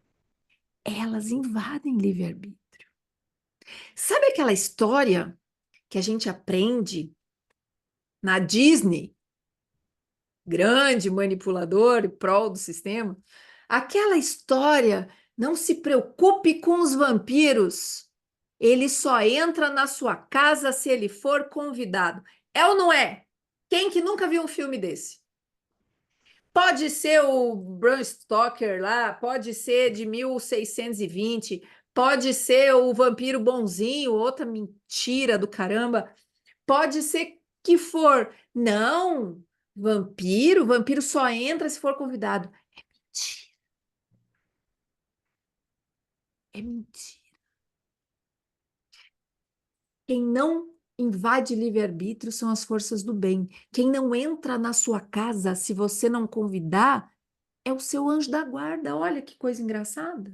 [SPEAKER 1] elas invadem livre-arbítrio. Sabe aquela história que a gente aprende na Disney, grande manipulador e prol do sistema? Aquela história, não se preocupe com os vampiros. Ele só entra na sua casa se ele for convidado. É ou não é? Quem que nunca viu um filme desse? Pode ser o Bram Stoker lá, pode ser de 1620, pode ser o vampiro bonzinho, outra mentira do caramba. Pode ser que for. Não, vampiro só entra se for convidado. Mentira, é mentira. Quem não invade livre-arbítrio são as forças do bem. Quem não entra na sua casa se você não convidar é o seu anjo da guarda. Olha que coisa engraçada.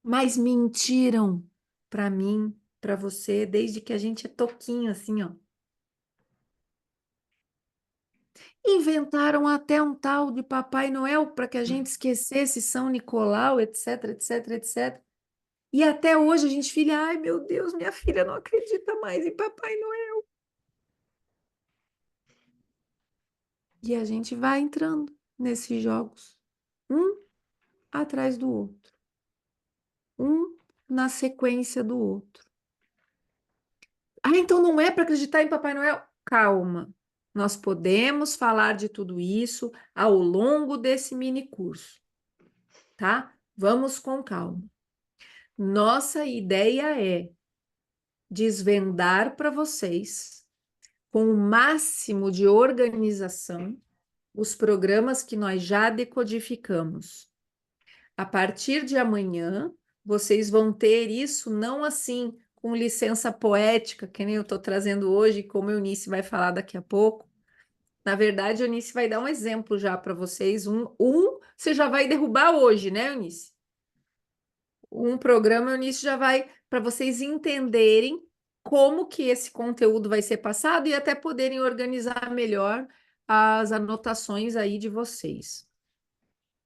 [SPEAKER 1] Mas mentiram para mim, para você, desde que a gente é toquinho assim, ó. Inventaram até um tal de Papai Noel para que a gente esquecesse São Nicolau, etc, etc, etc. E até hoje a gente filha, ai meu Deus, minha filha não acredita mais em Papai Noel. E a gente vai entrando nesses jogos, um atrás do outro, um na sequência do outro. Ah, então não é para acreditar em Papai Noel? Calma, nós podemos falar de tudo isso ao longo desse mini curso, tá? Vamos com calma. Nossa ideia é desvendar para vocês, com o máximo de organização, os programas que nós já decodificamos. A partir de amanhã, vocês vão ter isso não assim, com licença poética, que nem eu estou trazendo hoje, como a Eunice vai falar daqui a pouco. Na verdade, a Eunice vai dar um exemplo já para vocês. Você já vai derrubar hoje, né, Eunice? Um programa, a Eunice já vai para vocês entenderem como que esse conteúdo vai ser passado e até poderem organizar melhor as anotações aí de vocês,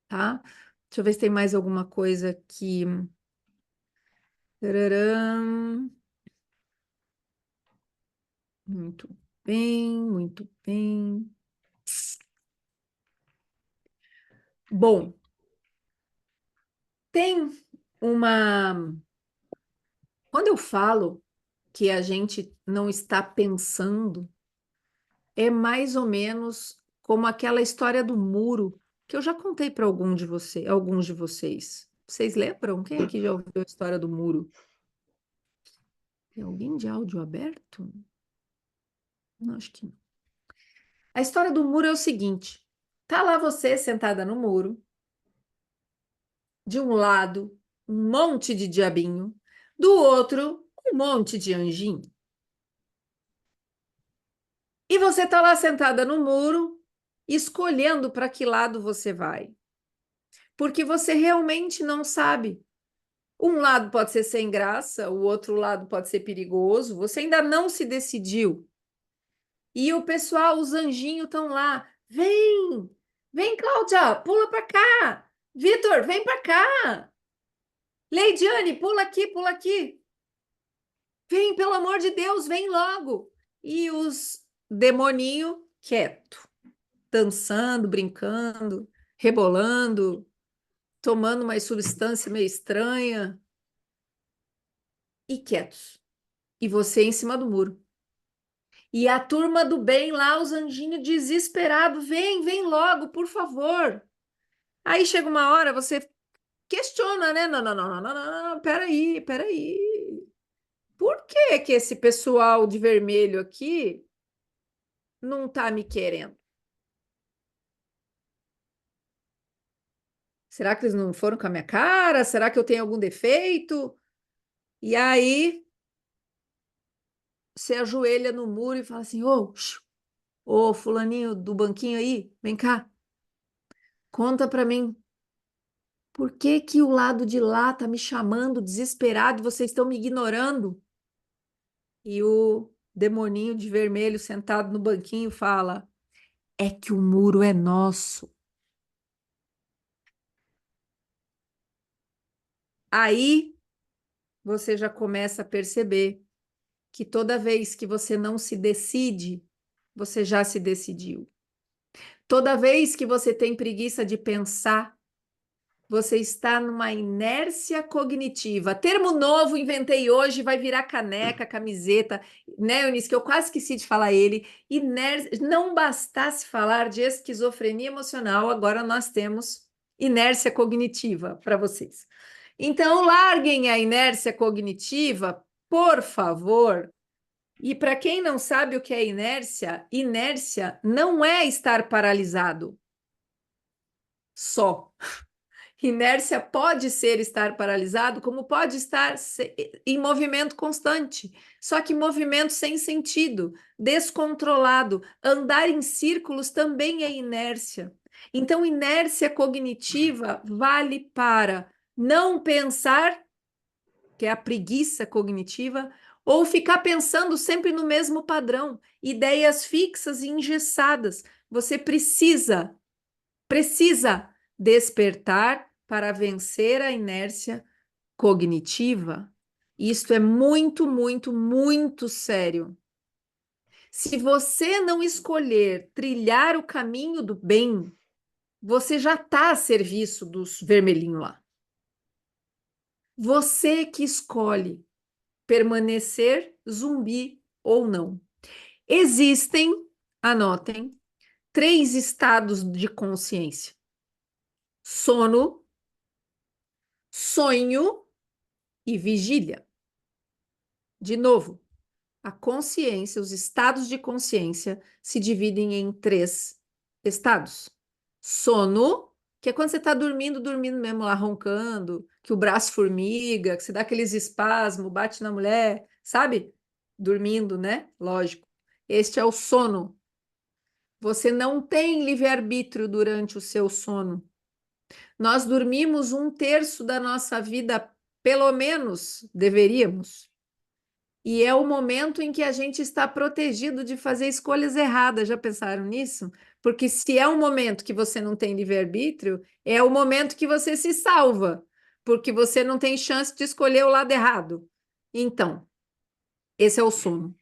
[SPEAKER 1] tá? Deixa eu ver se tem mais alguma coisa aqui. Tararam. Muito bem, muito bem. Bom, tem uma. Quando eu falo que a gente não está pensando, é mais ou menos como aquela história do muro que eu já contei para alguns de vocês. Vocês lembram? Quem aqui já ouviu a história do muro? Tem alguém de áudio aberto? Não, acho que não. A história do muro é o seguinte: tá lá você sentada no muro, de um lado, um monte de diabinho, do outro, um monte de anjinho. E você tá lá sentada no muro, escolhendo para que lado você vai. Porque você realmente não sabe. Um lado pode ser sem graça, o outro lado pode ser perigoso, você ainda não se decidiu. E o pessoal, os anjinhos estão lá. Vem! Vem, Cláudia, pula para cá! Vitor, vem para cá! Leidiane, pula aqui, pula aqui! Vem, pelo amor de Deus, vem logo! E os demoninho quieto, dançando, brincando, rebolando, tomando uma substância meio estranha e quietos. E você em cima do muro. E a turma do bem lá, os anjinhos desesperados, vem, vem logo, por favor. Aí chega uma hora, você questiona, né? Não, não, não, não, não, não, não, peraí, peraí. Por que que esse pessoal de vermelho aqui não tá me querendo? Será que eles não foram com a minha cara? Será que eu tenho algum defeito? E aí você ajoelha no muro e fala assim: ô, fulaninho do banquinho aí, vem cá, conta pra mim, por que que o lado de lá tá me chamando desesperado e vocês estão me ignorando? E o demoninho de vermelho sentado no banquinho fala: é que o muro é nosso. Aí você já começa a perceber que toda vez que você não se decide, você já se decidiu. Toda vez que você tem preguiça de pensar, você está numa inércia cognitiva. Termo novo, inventei hoje, vai virar caneca, camiseta, né, Eunice, que eu quase esqueci de falar ele. Inércia, não bastasse falar de esquizofrenia emocional, agora nós temos inércia cognitiva para vocês. Então, larguem a inércia cognitiva, por favor. E para quem não sabe o que é inércia, inércia não é estar paralisado só. Inércia pode ser estar paralisado, como pode estar em movimento constante, só que movimento sem sentido, descontrolado. Andar em círculos também é inércia. Então, inércia cognitiva vale para não pensar, que é a preguiça cognitiva, ou ficar pensando sempre no mesmo padrão, ideias fixas e engessadas. Você precisa despertar para vencer a inércia cognitiva. Isto é muito, muito, muito sério. Se você não escolher trilhar o caminho do bem, você já está a serviço dos vermelhinhos lá. Você que escolhe permanecer zumbi ou não. Existem, anotem, 3 estados de consciência: sono, sonho e vigília. De novo, a consciência, os estados de consciência se dividem em 3 estados. Sono, que é quando você está dormindo, dormindo mesmo lá, roncando, que o braço formiga, que você dá aqueles espasmos, bate na mulher, sabe? Dormindo, né? Lógico. Este é o sono. Você não tem livre-arbítrio durante o seu sono. Nós dormimos 1/3 da nossa vida, pelo menos deveríamos. E é o momento em que a gente está protegido de fazer escolhas erradas. Já pensaram nisso? Porque se é um momento que você não tem livre-arbítrio, é o momento que você se salva, porque você não tem chance de escolher o lado errado. Então, esse é o sono.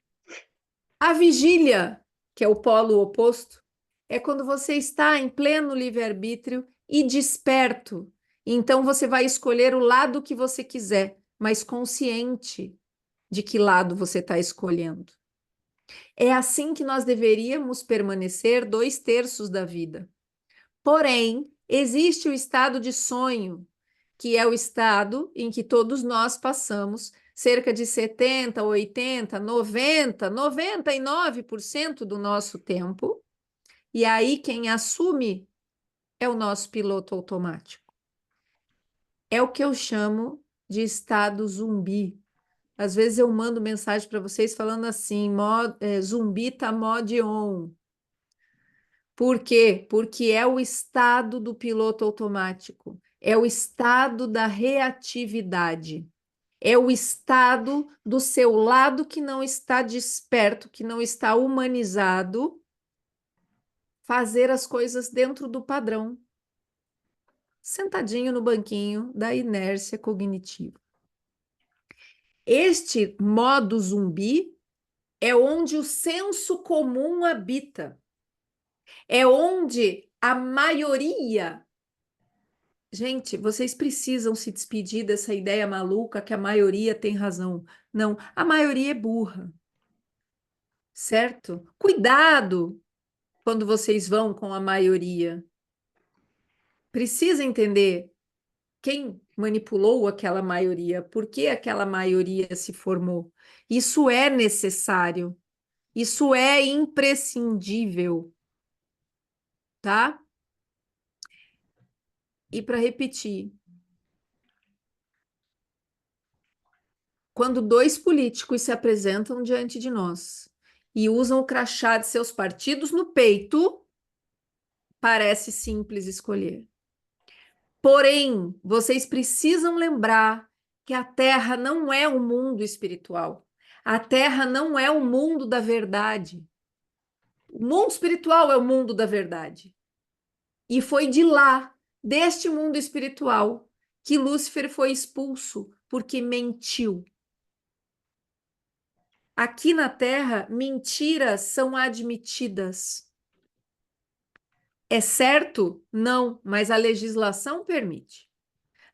[SPEAKER 1] A vigília, que é o polo oposto, é quando você está em pleno livre-arbítrio e desperto. Então, você vai escolher o lado que você quiser, mas consciente de que lado você está escolhendo. É assim que nós deveríamos permanecer 2/3 da vida. Porém, existe o estado de sonho, que é o estado em que todos nós passamos cerca de 70, 80, 90, 99% do nosso tempo. E aí quem assume é o nosso piloto automático. É o que eu chamo de estado zumbi. Às vezes eu mando mensagem para vocês falando assim, zumbi tá mod on. Por quê? Porque é o estado do piloto automático, é o estado da reatividade, é o estado do seu lado que não está desperto, que não está humanizado, fazer as coisas dentro do padrão, sentadinho no banquinho da inércia cognitiva. Este modo zumbi é onde o senso comum habita, é onde a maioria. Gente, vocês precisam se despedir dessa ideia maluca que a maioria tem razão. Não, a maioria é burra, certo? Cuidado quando vocês vão com a maioria. Precisa entender quem manipulou aquela maioria, por que aquela maioria se formou. Isso é necessário, isso é imprescindível, tá? E para repetir, quando dois políticos se apresentam diante de nós e usam o crachá de seus partidos no peito, parece simples escolher. Porém, vocês precisam lembrar que a Terra não é o mundo espiritual. A Terra não é o mundo da verdade. O mundo espiritual é o mundo da verdade. E foi de lá, deste mundo espiritual, que Lúcifer foi expulso porque mentiu. Aqui na Terra, mentiras são admitidas. É certo? Não, mas a legislação permite.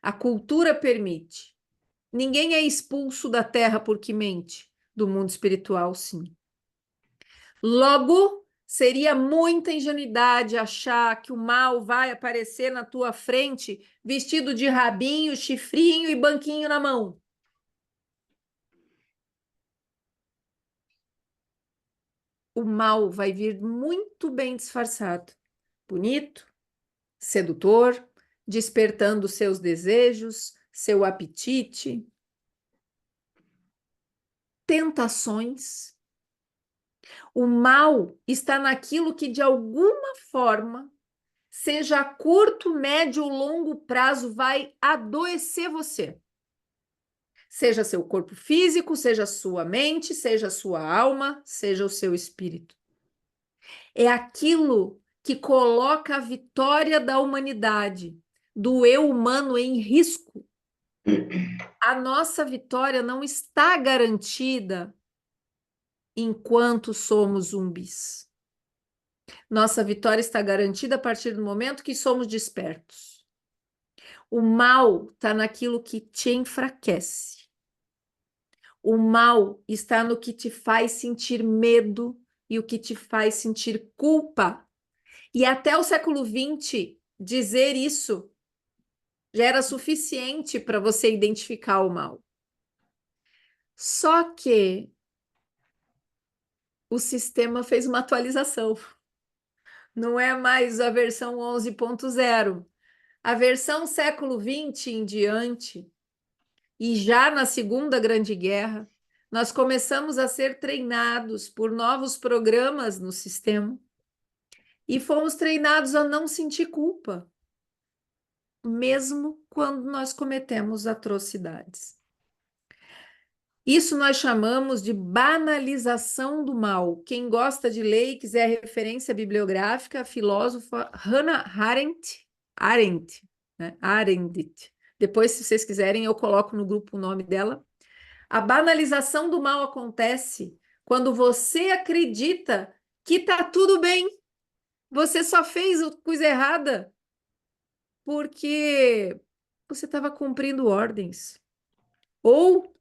[SPEAKER 1] A cultura permite. Ninguém é expulso da Terra porque mente. Do mundo espiritual, sim. Logo, seria muita ingenuidade achar que o mal vai aparecer na tua frente vestido de rabinho, chifrinho e banquinho na mão. O mal vai vir muito bem disfarçado, bonito, sedutor, despertando seus desejos, seu apetite, tentações. O mal está naquilo que, de alguma forma, seja a curto, médio ou longo prazo, vai adoecer você. Seja seu corpo físico, seja sua mente, seja sua alma, seja o seu espírito. É aquilo que coloca a vitória da humanidade, do eu humano em risco. A nossa vitória não está garantida enquanto somos zumbis. Nossa vitória está garantida a partir do momento que somos despertos. O mal está naquilo que te enfraquece. O mal está no que te faz sentir medo e o que te faz sentir culpa. E até o século XX, dizer isso já era suficiente para você identificar o mal. Só que o sistema fez uma atualização. Não é mais a versão 11.0. A versão século XX em diante, e já na Segunda Grande Guerra, nós começamos a ser treinados por novos programas no sistema e fomos treinados a não sentir culpa, mesmo quando nós cometemos atrocidades. Isso nós chamamos de banalização do mal. Quem gosta de ler e quiser referência bibliográfica, a filósofa Hannah Arendt, né? Arendt. Depois, se vocês quiserem, eu coloco no grupo o nome dela. A banalização do mal acontece quando você acredita que tá tudo bem. Você só fez a coisa errada porque você estava cumprindo ordens. Ou,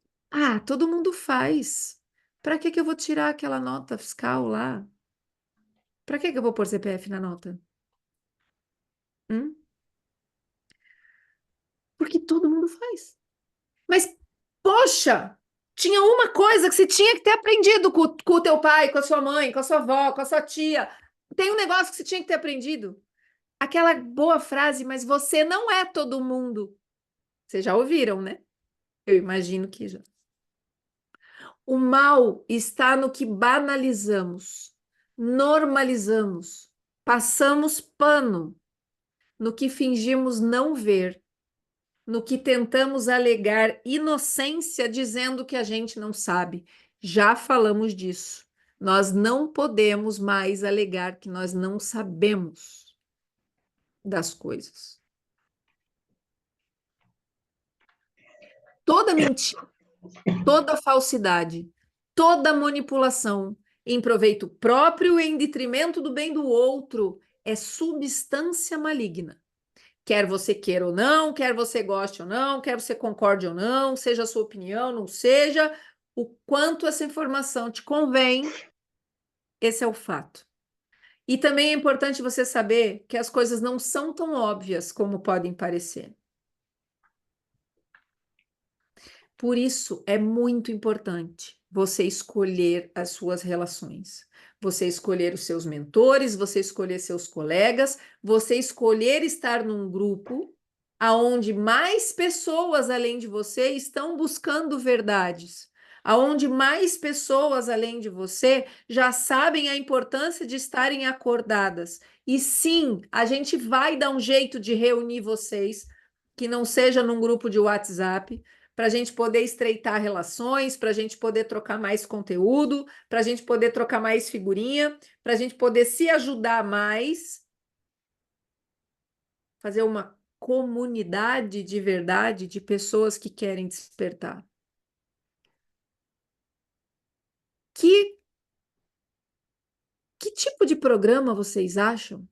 [SPEAKER 1] todo mundo faz. Para que eu vou tirar aquela nota fiscal lá? Para que eu vou pôr CPF na nota? Hum? Porque todo mundo faz. Mas, poxa, tinha uma coisa que você tinha que ter aprendido com o teu pai, com a sua mãe, com a sua avó, com a sua tia. Tem um negócio que você tinha que ter aprendido. Aquela boa frase, mas você não é todo mundo. Vocês já ouviram, né? Eu imagino que já. O mal está no que banalizamos, normalizamos, passamos pano, no que fingimos não ver, no que tentamos alegar inocência dizendo que a gente não sabe. Já falamos disso. Nós não podemos mais alegar que nós não sabemos das coisas. Toda mentira, toda falsidade, toda manipulação em proveito próprio e em detrimento do bem do outro é substância maligna. Quer você queira ou não, quer você goste ou não, quer você concorde ou não, seja a sua opinião, não seja, o quanto essa informação te convém, esse é o fato. E também é importante você saber que as coisas não são tão óbvias como podem parecer. Por isso, é muito importante você escolher as suas relações, você escolher os seus mentores, você escolher seus colegas, você escolher estar num grupo aonde mais pessoas além de você estão buscando verdades, aonde mais pessoas além de você já sabem a importância de estarem acordadas. E sim, a gente vai dar um jeito de reunir vocês, que não seja num grupo de WhatsApp, para a gente poder estreitar relações, para a gente poder trocar mais conteúdo, para a gente poder trocar mais figurinha, para a gente poder se ajudar mais, fazer uma comunidade de verdade de pessoas que querem despertar. Que, que tipo de programa vocês acham?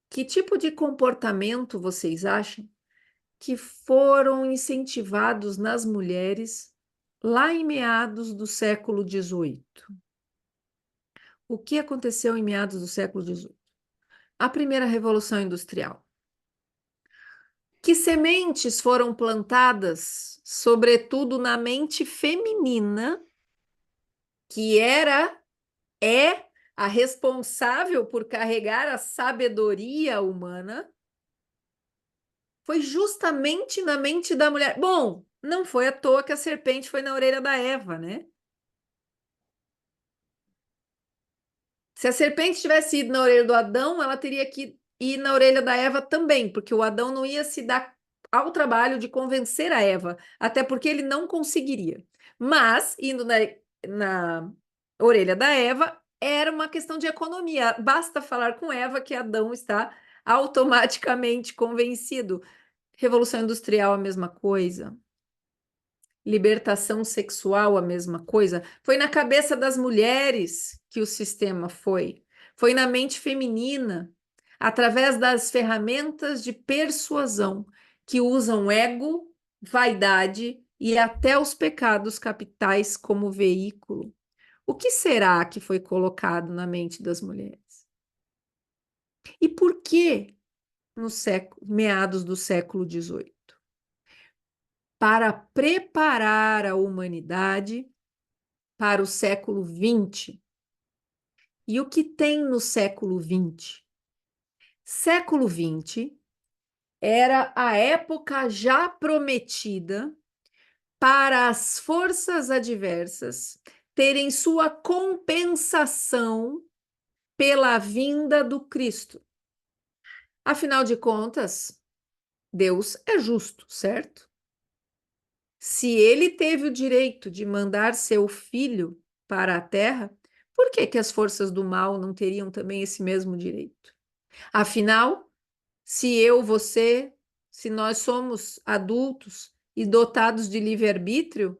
[SPEAKER 1] Que tipo de comportamento vocês acham que foram incentivados nas mulheres lá em meados do século XVIII? O que aconteceu em meados do século XVIII? A primeira Revolução Industrial. Que sementes foram plantadas, sobretudo na mente feminina, que é a responsável por carregar a sabedoria humana, foi justamente na mente da mulher. Bom, não foi à toa que a serpente foi na orelha da Eva, né? Se a serpente tivesse ido na orelha do Adão, ela teria que ir na orelha da Eva também, porque o Adão não ia se dar ao trabalho de convencer a Eva, até porque ele não conseguiria. Mas, indo na orelha da Eva, era uma questão de economia. Basta falar com Eva que Adão está automaticamente convencido. Revolução Industrial, a mesma coisa. Libertação sexual, a mesma coisa. Foi na cabeça das mulheres que o sistema foi. Foi na mente feminina, através das ferramentas de persuasão, que usam ego, vaidade e até os pecados capitais como veículo. O que será que foi colocado na mente das mulheres? E por que no meados do século XVIII? Para preparar a humanidade para o século XX. E o que tem no século XX? Século XX era a época já prometida para as forças adversas terem sua compensação pela vinda do Cristo. Afinal de contas, Deus é justo, certo? Se ele teve o direito de mandar seu filho para a terra, por que que as forças do mal não teriam também esse mesmo direito? Afinal, se eu, você, se nós somos adultos e dotados de livre-arbítrio,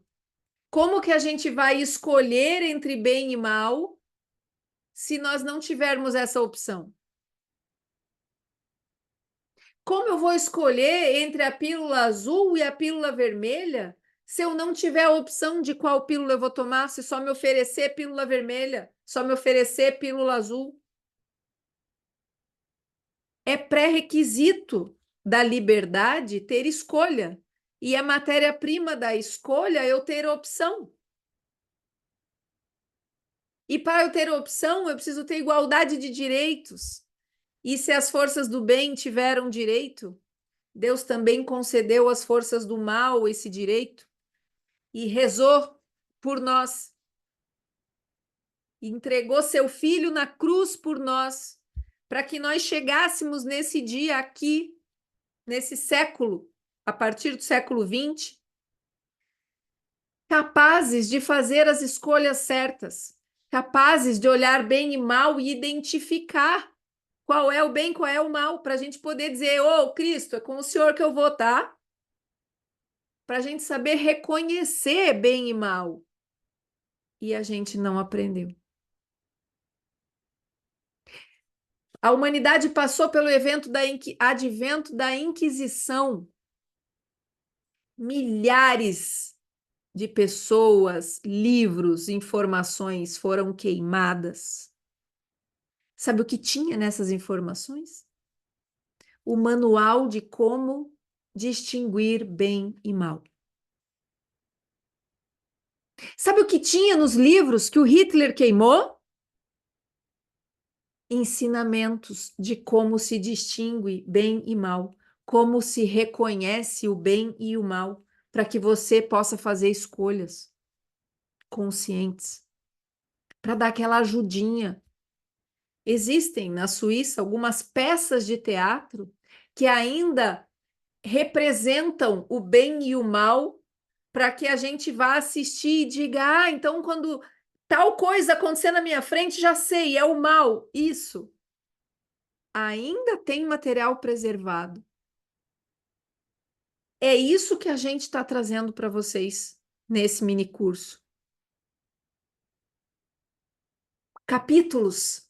[SPEAKER 1] como que a gente vai escolher entre bem e mal se nós não tivermos essa opção? Como eu vou escolher entre a pílula azul e a pílula vermelha se eu não tiver a opção de qual pílula eu vou tomar, se só me oferecer pílula vermelha, só me oferecer pílula azul? É pré-requisito da liberdade ter escolha. E a matéria-prima da escolha é eu ter opção. E para eu ter opção, eu preciso ter igualdade de direitos. E se as forças do bem tiveram direito, Deus também concedeu às forças do mal esse direito e rezou por nós. E entregou seu filho na cruz por nós, para que nós chegássemos nesse dia aqui, nesse século, a partir do século XX, capazes de fazer as escolhas certas, capazes de olhar bem e mal e identificar qual é o bem, qual é o mal, para a gente poder dizer, ô Cristo, é com o Senhor que eu vou, tá? Para a gente saber reconhecer bem e mal. E a gente não aprendeu. A humanidade passou pelo advento da Inquisição. Milhares de pessoas, livros, informações foram queimadas. Sabe o que tinha nessas informações? O manual de como distinguir bem e mal. Sabe o que tinha nos livros que o Hitler queimou? Ensinamentos de como se distingue bem e mal, como se reconhece o bem e o mal, para que você possa fazer escolhas conscientes, para dar aquela ajudinha. Existem na Suíça algumas peças de teatro que ainda representam o bem e o mal para que a gente vá assistir e diga: ah, então quando tal coisa acontecer na minha frente, já sei, é o mal. Isso. Ainda tem material preservado. É isso que a gente está trazendo para vocês nesse mini curso. Capítulos,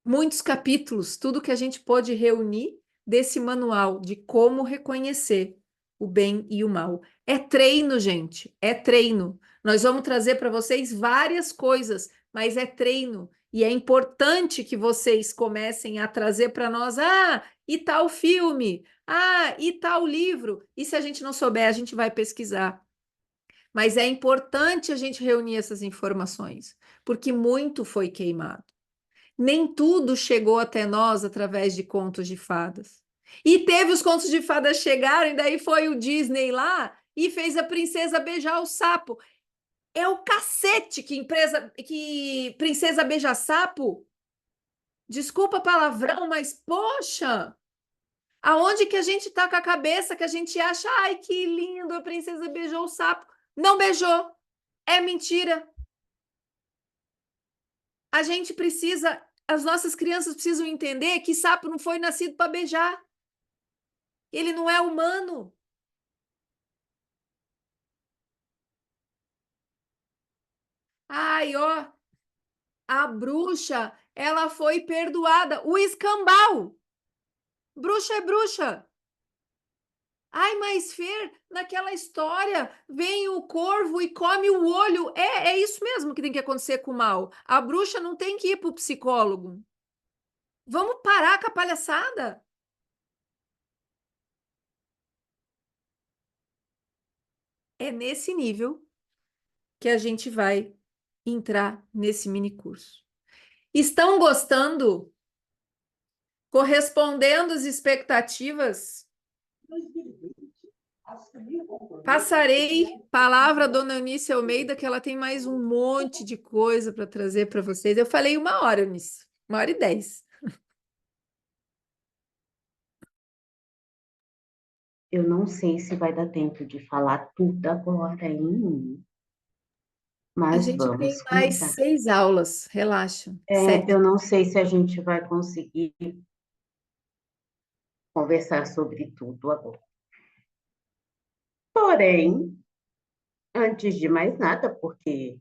[SPEAKER 1] muitos capítulos, tudo que a gente pode reunir desse manual de como reconhecer o bem e o mal. É treino, gente, é treino. Nós vamos trazer para vocês várias coisas, mas é treino. E é importante que vocês comecem a trazer para nós, ah, e tal filme, ah, e tal livro. E se a gente não souber, a gente vai pesquisar. Mas é importante a gente reunir essas informações, porque muito foi queimado. Nem tudo chegou até nós através de contos de fadas. E teve os contos de fadas chegarem, daí foi o Disney lá e fez a princesa beijar o sapo. É o cacete que princesa beija sapo. Desculpa palavrão, mas poxa, aonde que a gente tá com a cabeça que a gente acha, ai, que lindo, a princesa beijou o sapo. Não beijou. É mentira. A gente precisa, as nossas crianças precisam entender que sapo não foi nascido para beijar. Ele não é humano. Ai, ó, a bruxa, ela foi perdoada. O escambau. Bruxa é bruxa. Ai, mas Fer, naquela história, vem o corvo e come o olho. É isso mesmo que tem que acontecer com o mal. A bruxa não tem que ir para o psicólogo. Vamos parar com a palhaçada? É nesse nível que a gente vai entrar nesse mini curso. Estão gostando? Correspondendo às expectativas? Passarei palavra à dona Eunice Almeida, que ela tem mais um monte de coisa para trazer para vocês. Eu falei 1 hora, Eunice, 1 hora e 10.
[SPEAKER 2] Eu não sei se vai dar tempo de falar tudo agora, hein?
[SPEAKER 1] A
[SPEAKER 2] Mas
[SPEAKER 1] gente tem
[SPEAKER 2] vamos
[SPEAKER 1] mais
[SPEAKER 2] começar.
[SPEAKER 1] 6 aulas, relaxa.
[SPEAKER 2] Eu
[SPEAKER 1] 7.
[SPEAKER 2] não sei se a gente vai conseguir conversar sobre tudo agora. Porém, antes de mais nada, porque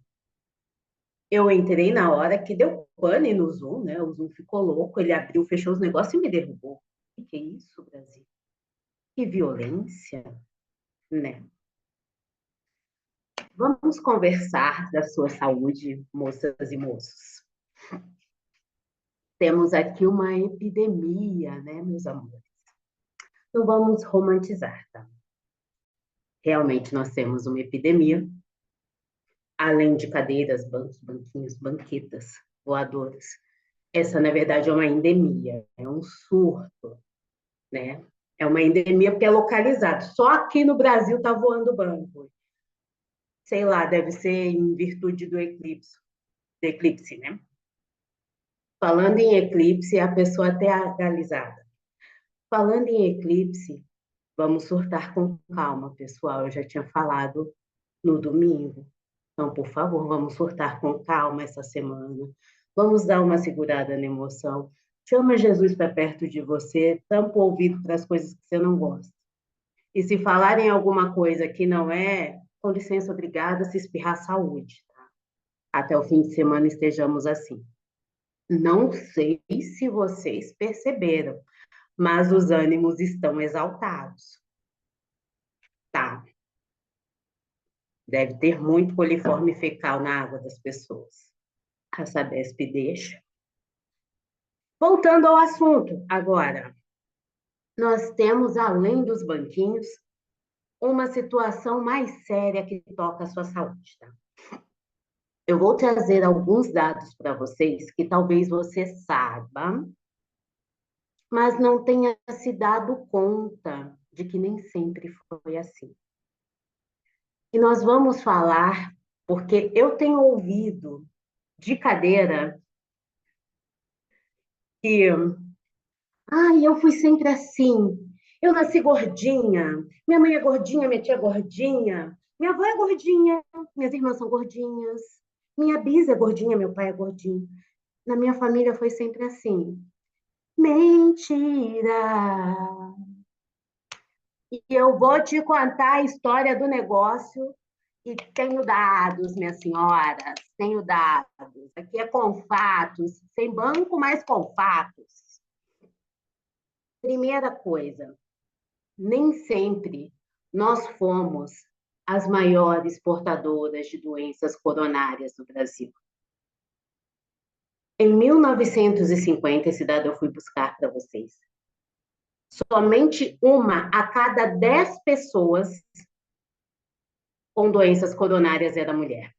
[SPEAKER 2] eu entrei na hora que deu pane no Zoom, né? O Zoom ficou louco, ele abriu, fechou os negócios e me derrubou. O que é isso, Brasil? Que violência, né? Vamos conversar da sua saúde, moças e moços. Temos aqui uma epidemia, né, meus amores? Não vamos romantizar, tá? Realmente nós temos uma epidemia, além de cadeiras, bancos, banquinhos, banquetas, voadoras. Essa, na verdade, é uma endemia, é um surto, né? É uma endemia porque é localizado. Só aqui no Brasil está voando banco. Sei lá, deve ser em virtude do eclipse, né? Falando em eclipse, a pessoa até agalizada. Falando em eclipse, vamos surtar com calma, pessoal. Eu já tinha falado no domingo. Então, por favor, vamos surtar com calma essa semana. Vamos dar uma segurada na emoção. Chama Jesus para perto de você, tampa o ouvido para as coisas que você não gosta. E se falarem alguma coisa que não é, com licença, obrigada, se espirrar, saúde. Tá? Até o fim de semana estejamos assim. Não sei se vocês perceberam, mas os ânimos estão exaltados. Tá, deve ter muito coliforme fecal na água das pessoas. A Sabesp deixa. Voltando ao assunto, agora, nós temos, além dos banquinhos, uma situação mais séria que toca a sua saúde. Tá? Eu vou trazer alguns dados para vocês que talvez você saiba, mas não tenha se dado conta de que nem sempre foi assim. E nós vamos falar, porque eu tenho ouvido de cadeira que, eu fui sempre assim. Eu nasci gordinha, minha mãe é gordinha, minha tia é gordinha, minha avó é gordinha, minhas irmãs são gordinhas, minha bisa é gordinha, meu pai é gordinho. Na minha família foi sempre assim. Mentira! E eu vou te contar a história do negócio e tenho dados, minhas senhoras, tenho dados. Aqui é com fatos, sem banco, mas com fatos. Primeira coisa, nem sempre nós fomos as maiores portadoras de doenças coronárias do Brasil. Em 1950, esse dado eu fui buscar para vocês. Somente uma a cada 10 pessoas com doenças coronárias era mulher.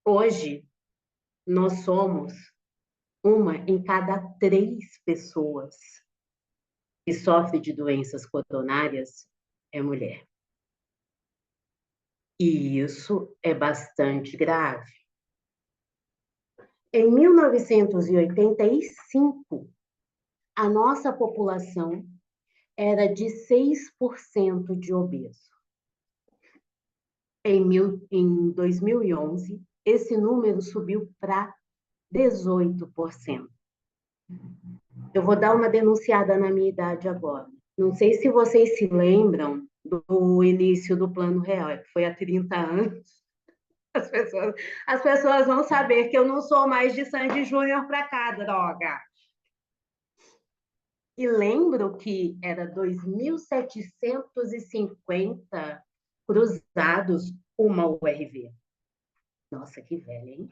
[SPEAKER 2] Hoje, nós somos uma em cada 3 pessoas que sofre de doenças coronárias é mulher. E isso é bastante grave. Em 1985, a nossa população era de 6% de obeso. Em 2011, esse número subiu para 18%. Eu vou dar uma denunciada na minha idade agora. Não sei se vocês se lembram do início do Plano Real, que foi há 30 anos. As pessoas vão saber que eu não sou mais de Sandy Júnior para cá, droga. E lembro que era 2.750 cruzados uma URV. Nossa, que velha, hein?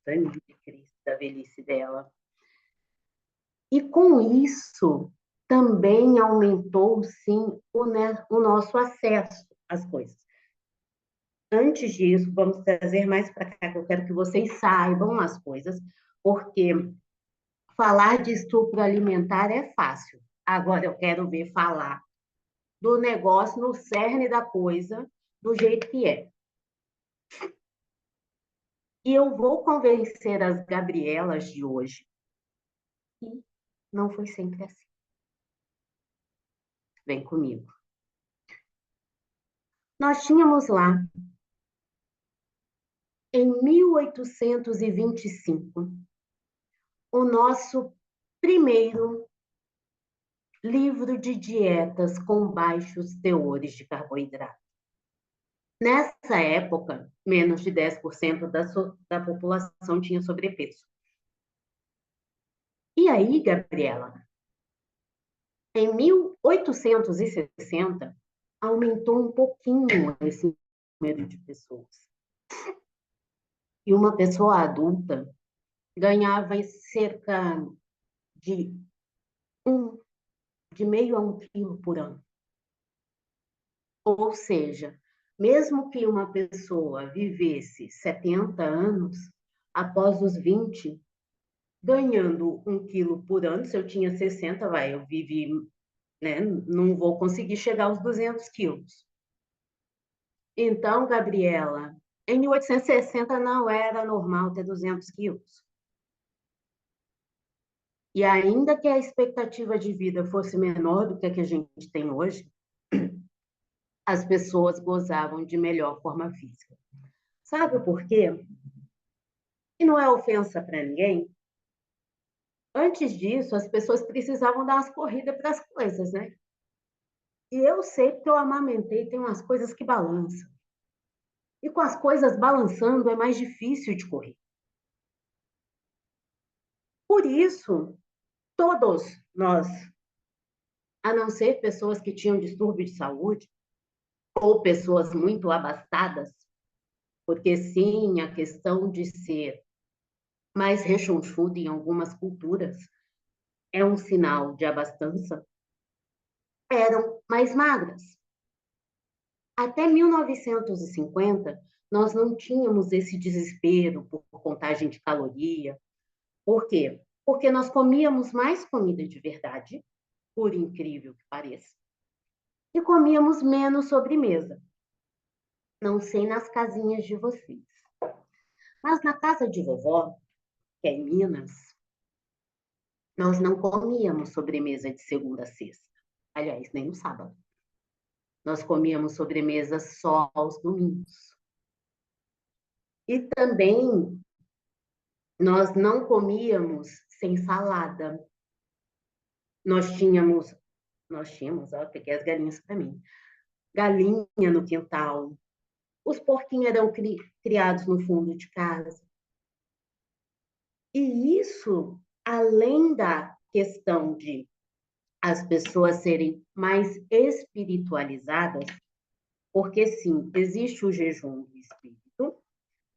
[SPEAKER 2] Sangue de Cristo, da velhice dela. E com isso, também aumentou, sim, o nosso acesso às coisas. Antes disso, vamos trazer mais para cá, que eu quero que vocês saibam as coisas, porque falar de estupro alimentar é fácil. Agora eu quero ver falar do negócio no cerne da coisa, do jeito que é. E eu vou convencer as Gabrielas de hoje que não foi sempre assim. Vem comigo. Nós tínhamos lá, em 1825, o nosso primeiro livro de dietas com baixos teores de carboidrato. Nessa época, menos de 10% da população tinha sobrepeso. E aí, Gabriela, em 1860, aumentou um pouquinho esse número de pessoas. E uma pessoa adulta ganhava cerca de de meio a 1 quilo por ano. Ou seja, mesmo que uma pessoa vivesse 70 anos, após os 20, ganhando 1 quilo por ano, se eu tinha 60, eu vivi, né, não vou conseguir chegar aos 200 quilos. Então, Gabriela, em 1860 não era normal ter 200 quilos. E ainda que a expectativa de vida fosse menor do que a gente tem hoje, as pessoas gozavam de melhor forma física. Sabe por quê? E não é ofensa para ninguém. Antes disso, as pessoas precisavam dar umas corridas para as coisas, né? E eu sei que eu amamentei, tem umas coisas que balançam. E com as coisas balançando é mais difícil de correr. Por isso, todos nós, a não ser pessoas que tinham distúrbio de saúde, ou pessoas muito abastadas, porque sim, a questão de ser mais rechonchudo em algumas culturas é um sinal de abastança, eram mais magras. Até 1950, nós não tínhamos esse desespero por contagem de caloria. Por quê? Porque nós comíamos mais comida de verdade, por incrível que pareça. e comíamos menos sobremesa. Não sei nas casinhas de vocês, mas na casa de vovó, que é em Minas, nós não comíamos sobremesa de segunda a sexta. Aliás, nem no sábado. Nós comíamos sobremesa só aos domingos. E também nós não comíamos sem salada. Nós tínhamos, ó, peguei as galinhas para mim, galinha no quintal, os porquinhos eram criados no fundo de casa. E isso, além da questão de as pessoas serem mais espiritualizadas, porque sim, existe o jejum do espírito,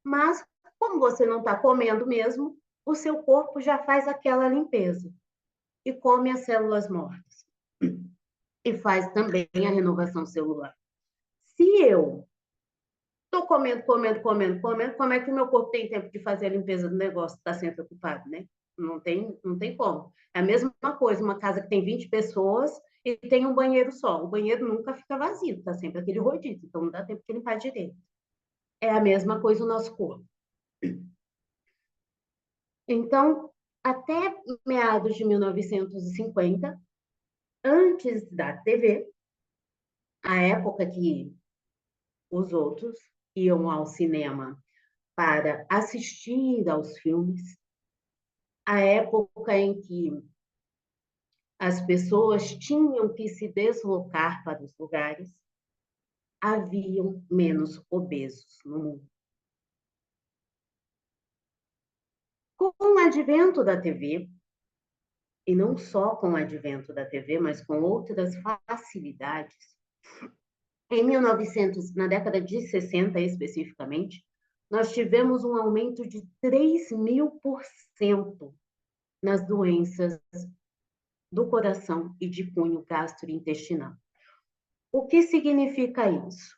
[SPEAKER 2] mas como você não está comendo mesmo, o seu corpo já faz aquela limpeza e come as células mortas e faz também a renovação celular. Se eu estou comendo, comendo, comendo, comendo, como é que o meu corpo tem tempo de fazer a limpeza do negócio? Está sempre ocupado, né? Não tem como. É a mesma coisa, uma casa que tem 20 pessoas e tem um banheiro só. O banheiro nunca fica vazio, está sempre aquele rodízio, então não dá tempo de limpar direito. É a mesma coisa o nosso corpo. Então, até meados de 1950, antes da TV, a época que os outros iam ao cinema para assistir aos filmes, a época em que as pessoas tinham que se deslocar para os lugares, haviam menos obesos no mundo. Com o advento da TV, e não só com o advento da TV, mas com outras facilidades, em 1900, na década de 60 especificamente, nós tivemos um aumento de 3.000% nas doenças do coração e de cunho gastrointestinal. O que significa isso?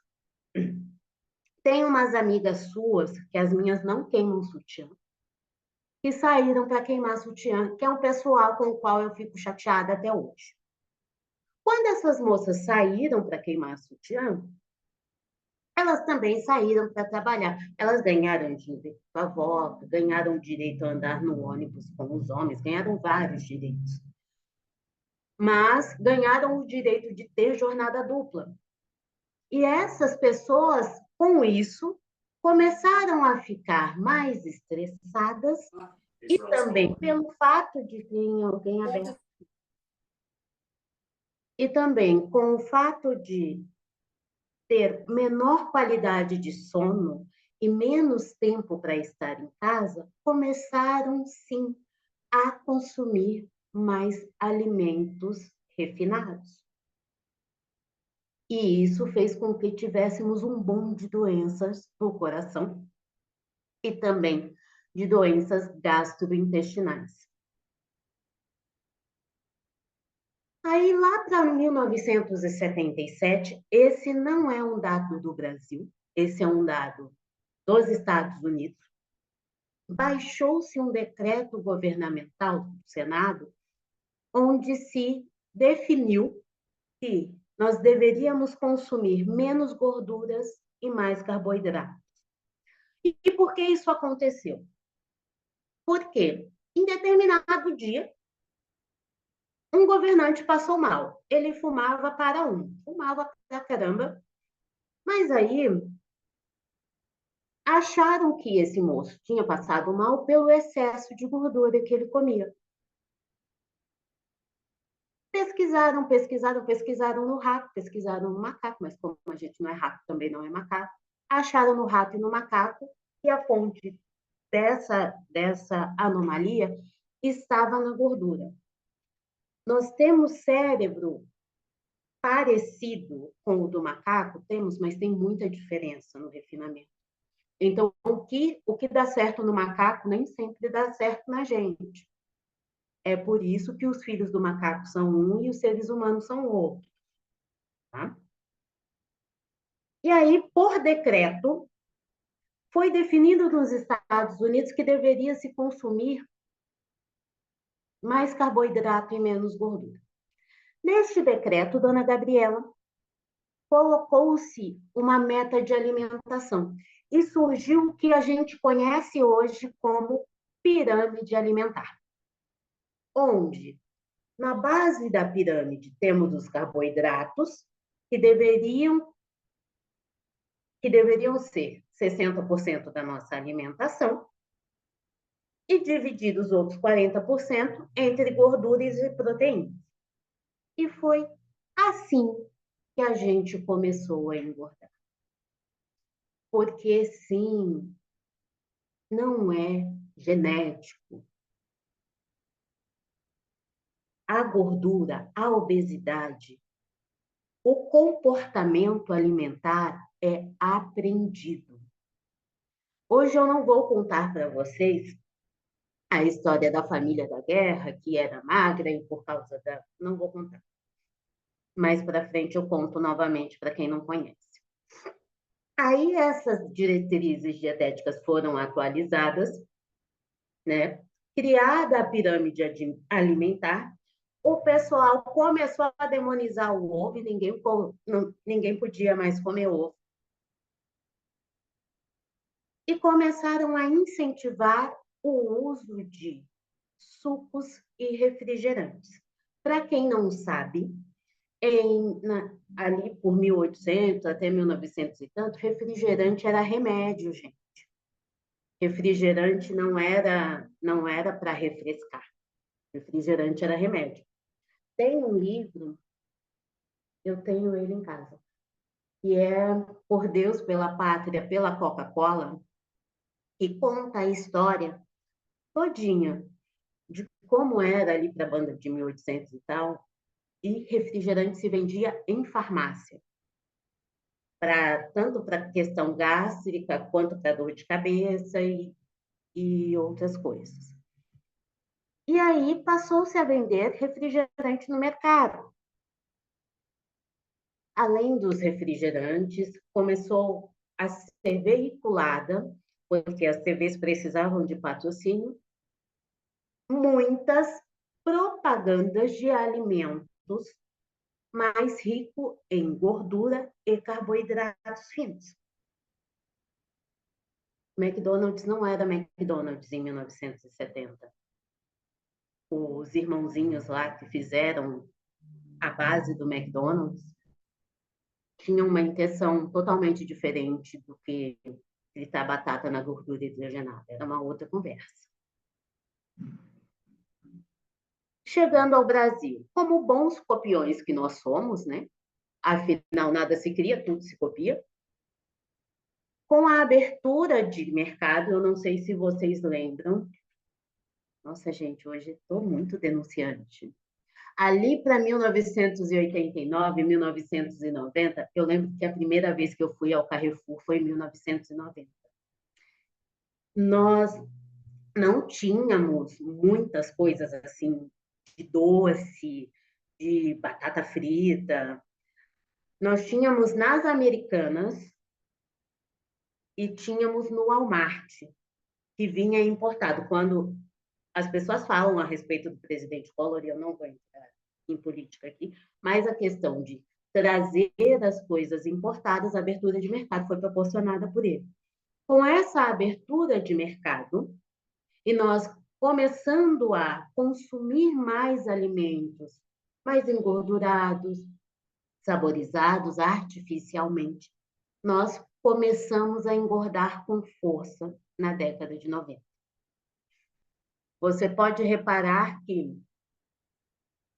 [SPEAKER 2] Tem umas amigas suas, que as minhas não queimam sutiã, que saíram para queimar sutiã, que é um pessoal com o qual eu fico chateada até hoje. Quando essas moças saíram para queimar sutiã, elas também saíram para trabalhar. Elas ganharam direito a voto, ganharam direito a andar no ônibus com os homens, ganharam vários direitos. Mas ganharam o direito de ter jornada dupla. E essas pessoas, com isso, começaram a ficar mais estressadas e também pelo fato de ter alguém aberto. E também com o fato de ter menor qualidade de sono e menos tempo para estar em casa, começaram sim a consumir mais alimentos refinados. E isso fez com que tivéssemos um boom de doenças do coração e também de doenças gastrointestinais. Aí, lá para 1977, esse não é um dado do Brasil, esse é um dado dos Estados Unidos, baixou-se um decreto governamental do Senado, onde se definiu que nós deveríamos consumir menos gorduras e mais carboidratos. E por que isso aconteceu? Porque em determinado dia, um governante passou mal. Ele fumava para fumava pra caramba, mas aí acharam que esse moço tinha passado mal pelo excesso de gordura que ele comia. Pesquisaram, pesquisaram, pesquisaram no rato, pesquisaram no macaco, mas como a gente não é rato, também não é macaco, acharam no rato e no macaco que a fonte dessa anomalia estava na gordura. Nós temos cérebro parecido com o do macaco? Temos, mas tem muita diferença no refinamento. Então, o que dá certo no macaco nem sempre dá certo na gente. É por isso que os filhos do macaco são um e os seres humanos são outro. Tá? E aí, por decreto, foi definido nos Estados Unidos que deveria se consumir mais carboidrato e menos gordura. Neste decreto, dona Gabriela, colocou-se uma meta de alimentação e surgiu o que a gente conhece hoje como pirâmide alimentar, onde na base da pirâmide temos os carboidratos que deveriam ser 60% da nossa alimentação e dividir os outros 40% entre gorduras e proteínas. E foi assim que a gente começou a engordar. Porque, sim, não é genético. A gordura, a obesidade, o comportamento alimentar é aprendido. Hoje eu não vou contar para vocês a história da família da guerra, que era magra e por causa da... Não vou contar. Mais para frente eu conto novamente para quem não conhece. Aí essas diretrizes dietéticas foram atualizadas, né? Criada a pirâmide alimentar, o pessoal começou a demonizar o ovo e ninguém podia mais comer ovo. E começaram a incentivar o uso de sucos e refrigerantes. Para quem não sabe, ali por 1800 até 1900 e tanto, refrigerante era remédio, gente. Refrigerante não era para refrescar. Refrigerante era remédio. Tem um livro, eu tenho ele em casa, que é Por Deus, pela Pátria, pela Coca-Cola, que conta a história todinha de como era ali para a banda de 1800 e tal, e refrigerante se vendia em farmácia, tanto para questão gástrica, quanto para dor de cabeça e outras coisas. E aí passou-se a vender refrigerante no mercado. Além dos refrigerantes, começou a ser veiculada, porque as TVs precisavam de patrocínio, muitas propagandas de alimentos mais ricos em gordura e carboidratos finos. McDonald's não era McDonald's em 1970. Os irmãozinhos lá que fizeram a base do McDonald's tinham uma intenção totalmente diferente do que fritar batata na gordura hidrogenada. Era uma outra conversa. Chegando ao Brasil, como bons copiões que nós somos, né? Afinal, nada se cria, tudo se copia. Com a abertura de mercado, eu não sei se vocês lembram. Nossa, gente, hoje estou muito denunciante. Ali para 1989, 1990, eu lembro que a primeira vez que eu fui ao Carrefour foi em 1990. Nós não tínhamos muitas coisas assim, de doce, de batata frita. Nós tínhamos nas Americanas e tínhamos no Walmart, que vinha importado. Quando as pessoas falam a respeito do presidente Collor, e eu não vou entrar em política aqui, mas a questão de trazer as coisas importadas, a abertura de mercado foi proporcionada por ele. Com essa abertura de mercado, e nós começando a consumir mais alimentos mais engordurados, saborizados artificialmente, nós começamos a engordar com força na década de 90. Você pode reparar que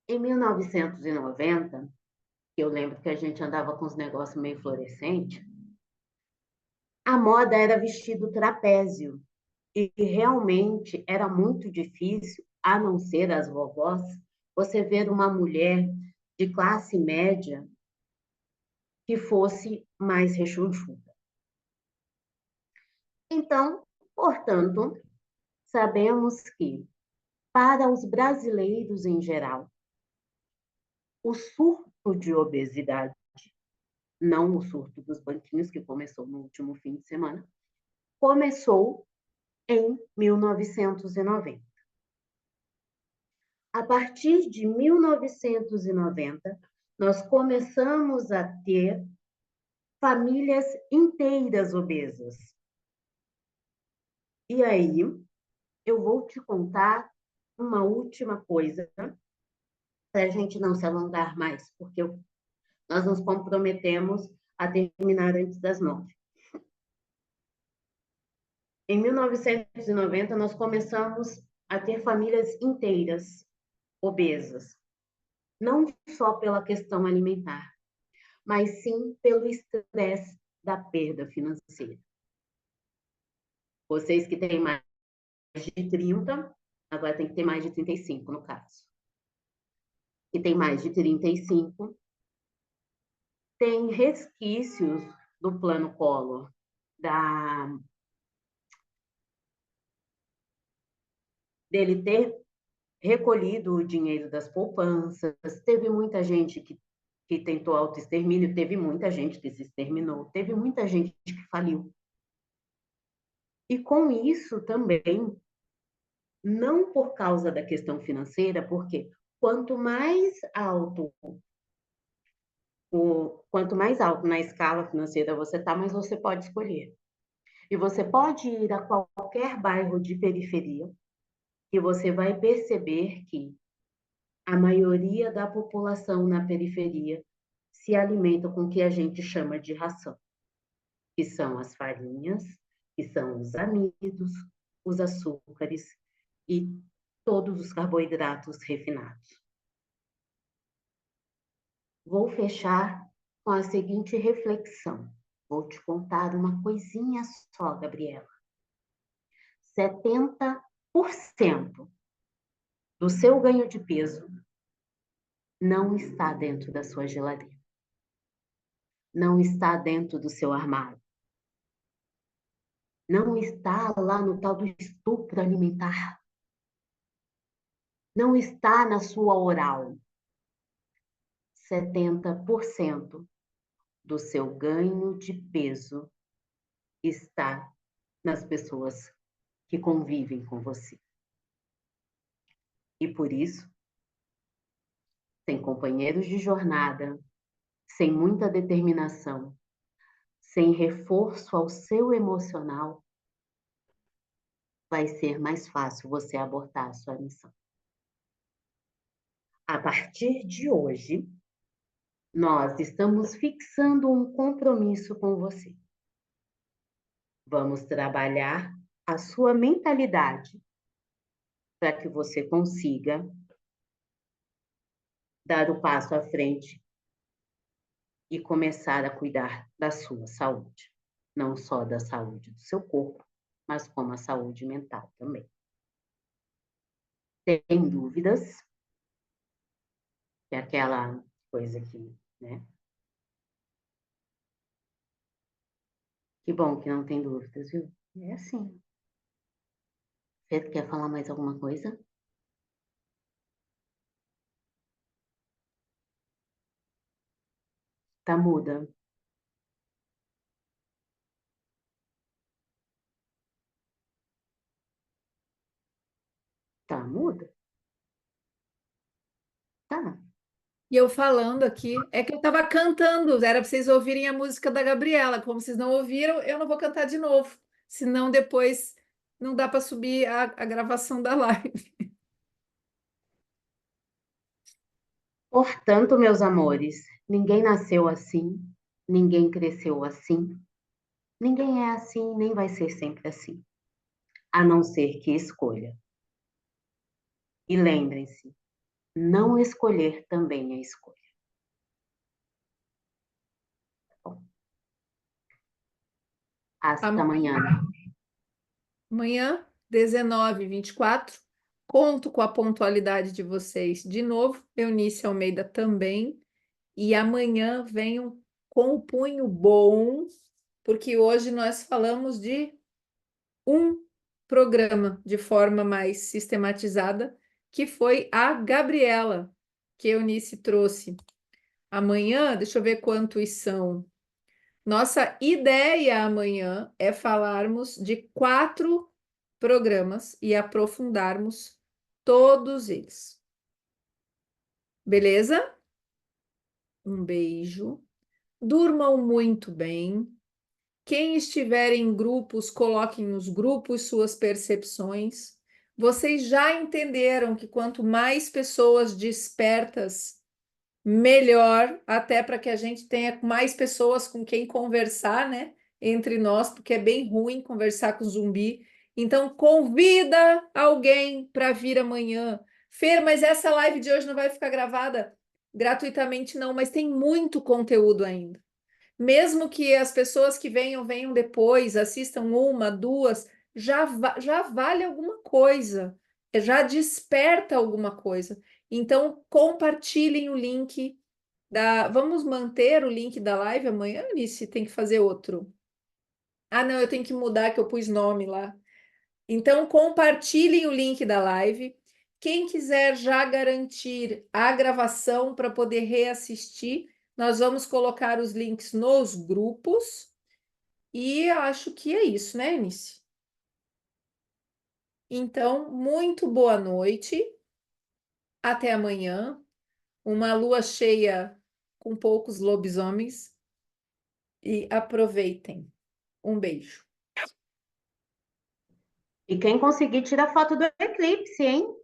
[SPEAKER 2] em 1990, eu lembro que a gente andava com os negócios meio fluorescentes, a moda era vestido trapézio. E realmente era muito difícil, a não ser as vovós, você ver uma mulher de classe média que fosse mais rechonchuda. Então, portanto, sabemos que, para os brasileiros em geral, o surto de obesidade, não o surto dos banquinhos, que começou no último fim de semana, começou em 1990. A partir de 1990, nós começamos a ter famílias inteiras obesas. E aí, eu vou te contar uma última coisa, para a gente não se alongar mais, porque nós nos comprometemos a terminar antes das 9. Em 1990, nós começamos a ter famílias inteiras obesas, não só pela questão alimentar, mas sim pelo estresse da perda financeira. Vocês que têm mais de 30, agora tem que ter mais de 35, no caso. Que tem mais de 35, tem resquícios do plano Collor, dele ter recolhido o dinheiro das poupanças. Teve muita gente que tentou autoextermínio, teve muita gente que se exterminou, teve muita gente que faliu. E com isso também, não por causa da questão financeira, porque quanto mais alto na escala financeira você está, mais você pode escolher. E você pode ir a qualquer bairro de periferia, que você vai perceber que a maioria da população na periferia se alimenta com o que a gente chama de ração, que são as farinhas, que são os amidos, os açúcares e todos os carboidratos refinados. Vou fechar com a seguinte reflexão. Vou te contar uma coisinha só, Gabriela. 70% do seu ganho de peso não está dentro da sua geladeira. Não está dentro do seu armário. Não está lá no tal do estupro alimentar. Não está na sua oral. 70% do seu ganho de peso está nas pessoas que convivem com você. E por isso, sem companheiros de jornada, sem muita determinação, sem reforço ao seu emocional, vai ser mais fácil você abortar a sua missão. A partir de hoje, nós estamos fixando um compromisso com você. Vamos trabalhar a sua mentalidade para que você consiga dar o passo à frente e começar a cuidar da sua saúde. Não só da saúde do seu corpo, mas como a saúde mental também. Tem dúvidas? Que é aquela coisa que, né? Que bom que não tem dúvidas, viu? É assim. Você quer falar mais alguma coisa? Tá muda. Tá muda? Tá.
[SPEAKER 1] E eu falando aqui, é que eu estava cantando, era para vocês ouvirem a música da Gabriela. Como vocês não ouviram, eu não vou cantar de novo, senão depois não dá para subir a gravação da live.
[SPEAKER 2] Portanto, meus amores, ninguém nasceu assim, ninguém cresceu assim, ninguém é assim, nem vai ser sempre assim, a não ser que escolha. E lembrem-se, não escolher também é escolha. Bom, hasta amanhã.
[SPEAKER 1] Amanhã, 19h24, conto com a pontualidade de vocês de novo, Eunice Almeida também, e amanhã venham com o punho bom, porque hoje nós falamos de um programa de forma mais sistematizada, que foi a Gabriela, que a Eunice trouxe. Amanhã, deixa eu ver quantos são. Nossa ideia amanhã é falarmos de 4 programas e aprofundarmos todos eles. Beleza? Um beijo. Durmam muito bem. Quem estiver em grupos, coloquem nos grupos suas percepções. Vocês já entenderam que quanto mais pessoas despertas, melhor, até para que a gente tenha mais pessoas com quem conversar, né? Entre nós, porque é bem ruim conversar com zumbi. Então, convida alguém para vir amanhã. Fer, mas essa live de hoje não vai ficar gravada gratuitamente, não, mas tem muito conteúdo ainda. Mesmo que as pessoas que venham depois, assistam uma, duas, já vale alguma coisa, já desperta alguma coisa. Então, compartilhem o link da. Vamos manter o link da live amanhã, Anice? Tem que fazer outro. Ah, não, eu tenho que mudar que eu pus nome lá. Então, compartilhem o link da live. Quem quiser já garantir a gravação para poder reassistir, nós vamos colocar os links nos grupos. E acho que é isso, né, Anice? Então, muito boa noite. Até amanhã. Uma lua cheia com poucos lobisomens. E aproveitem. Um beijo.
[SPEAKER 2] E quem conseguir, tira foto do eclipse, hein?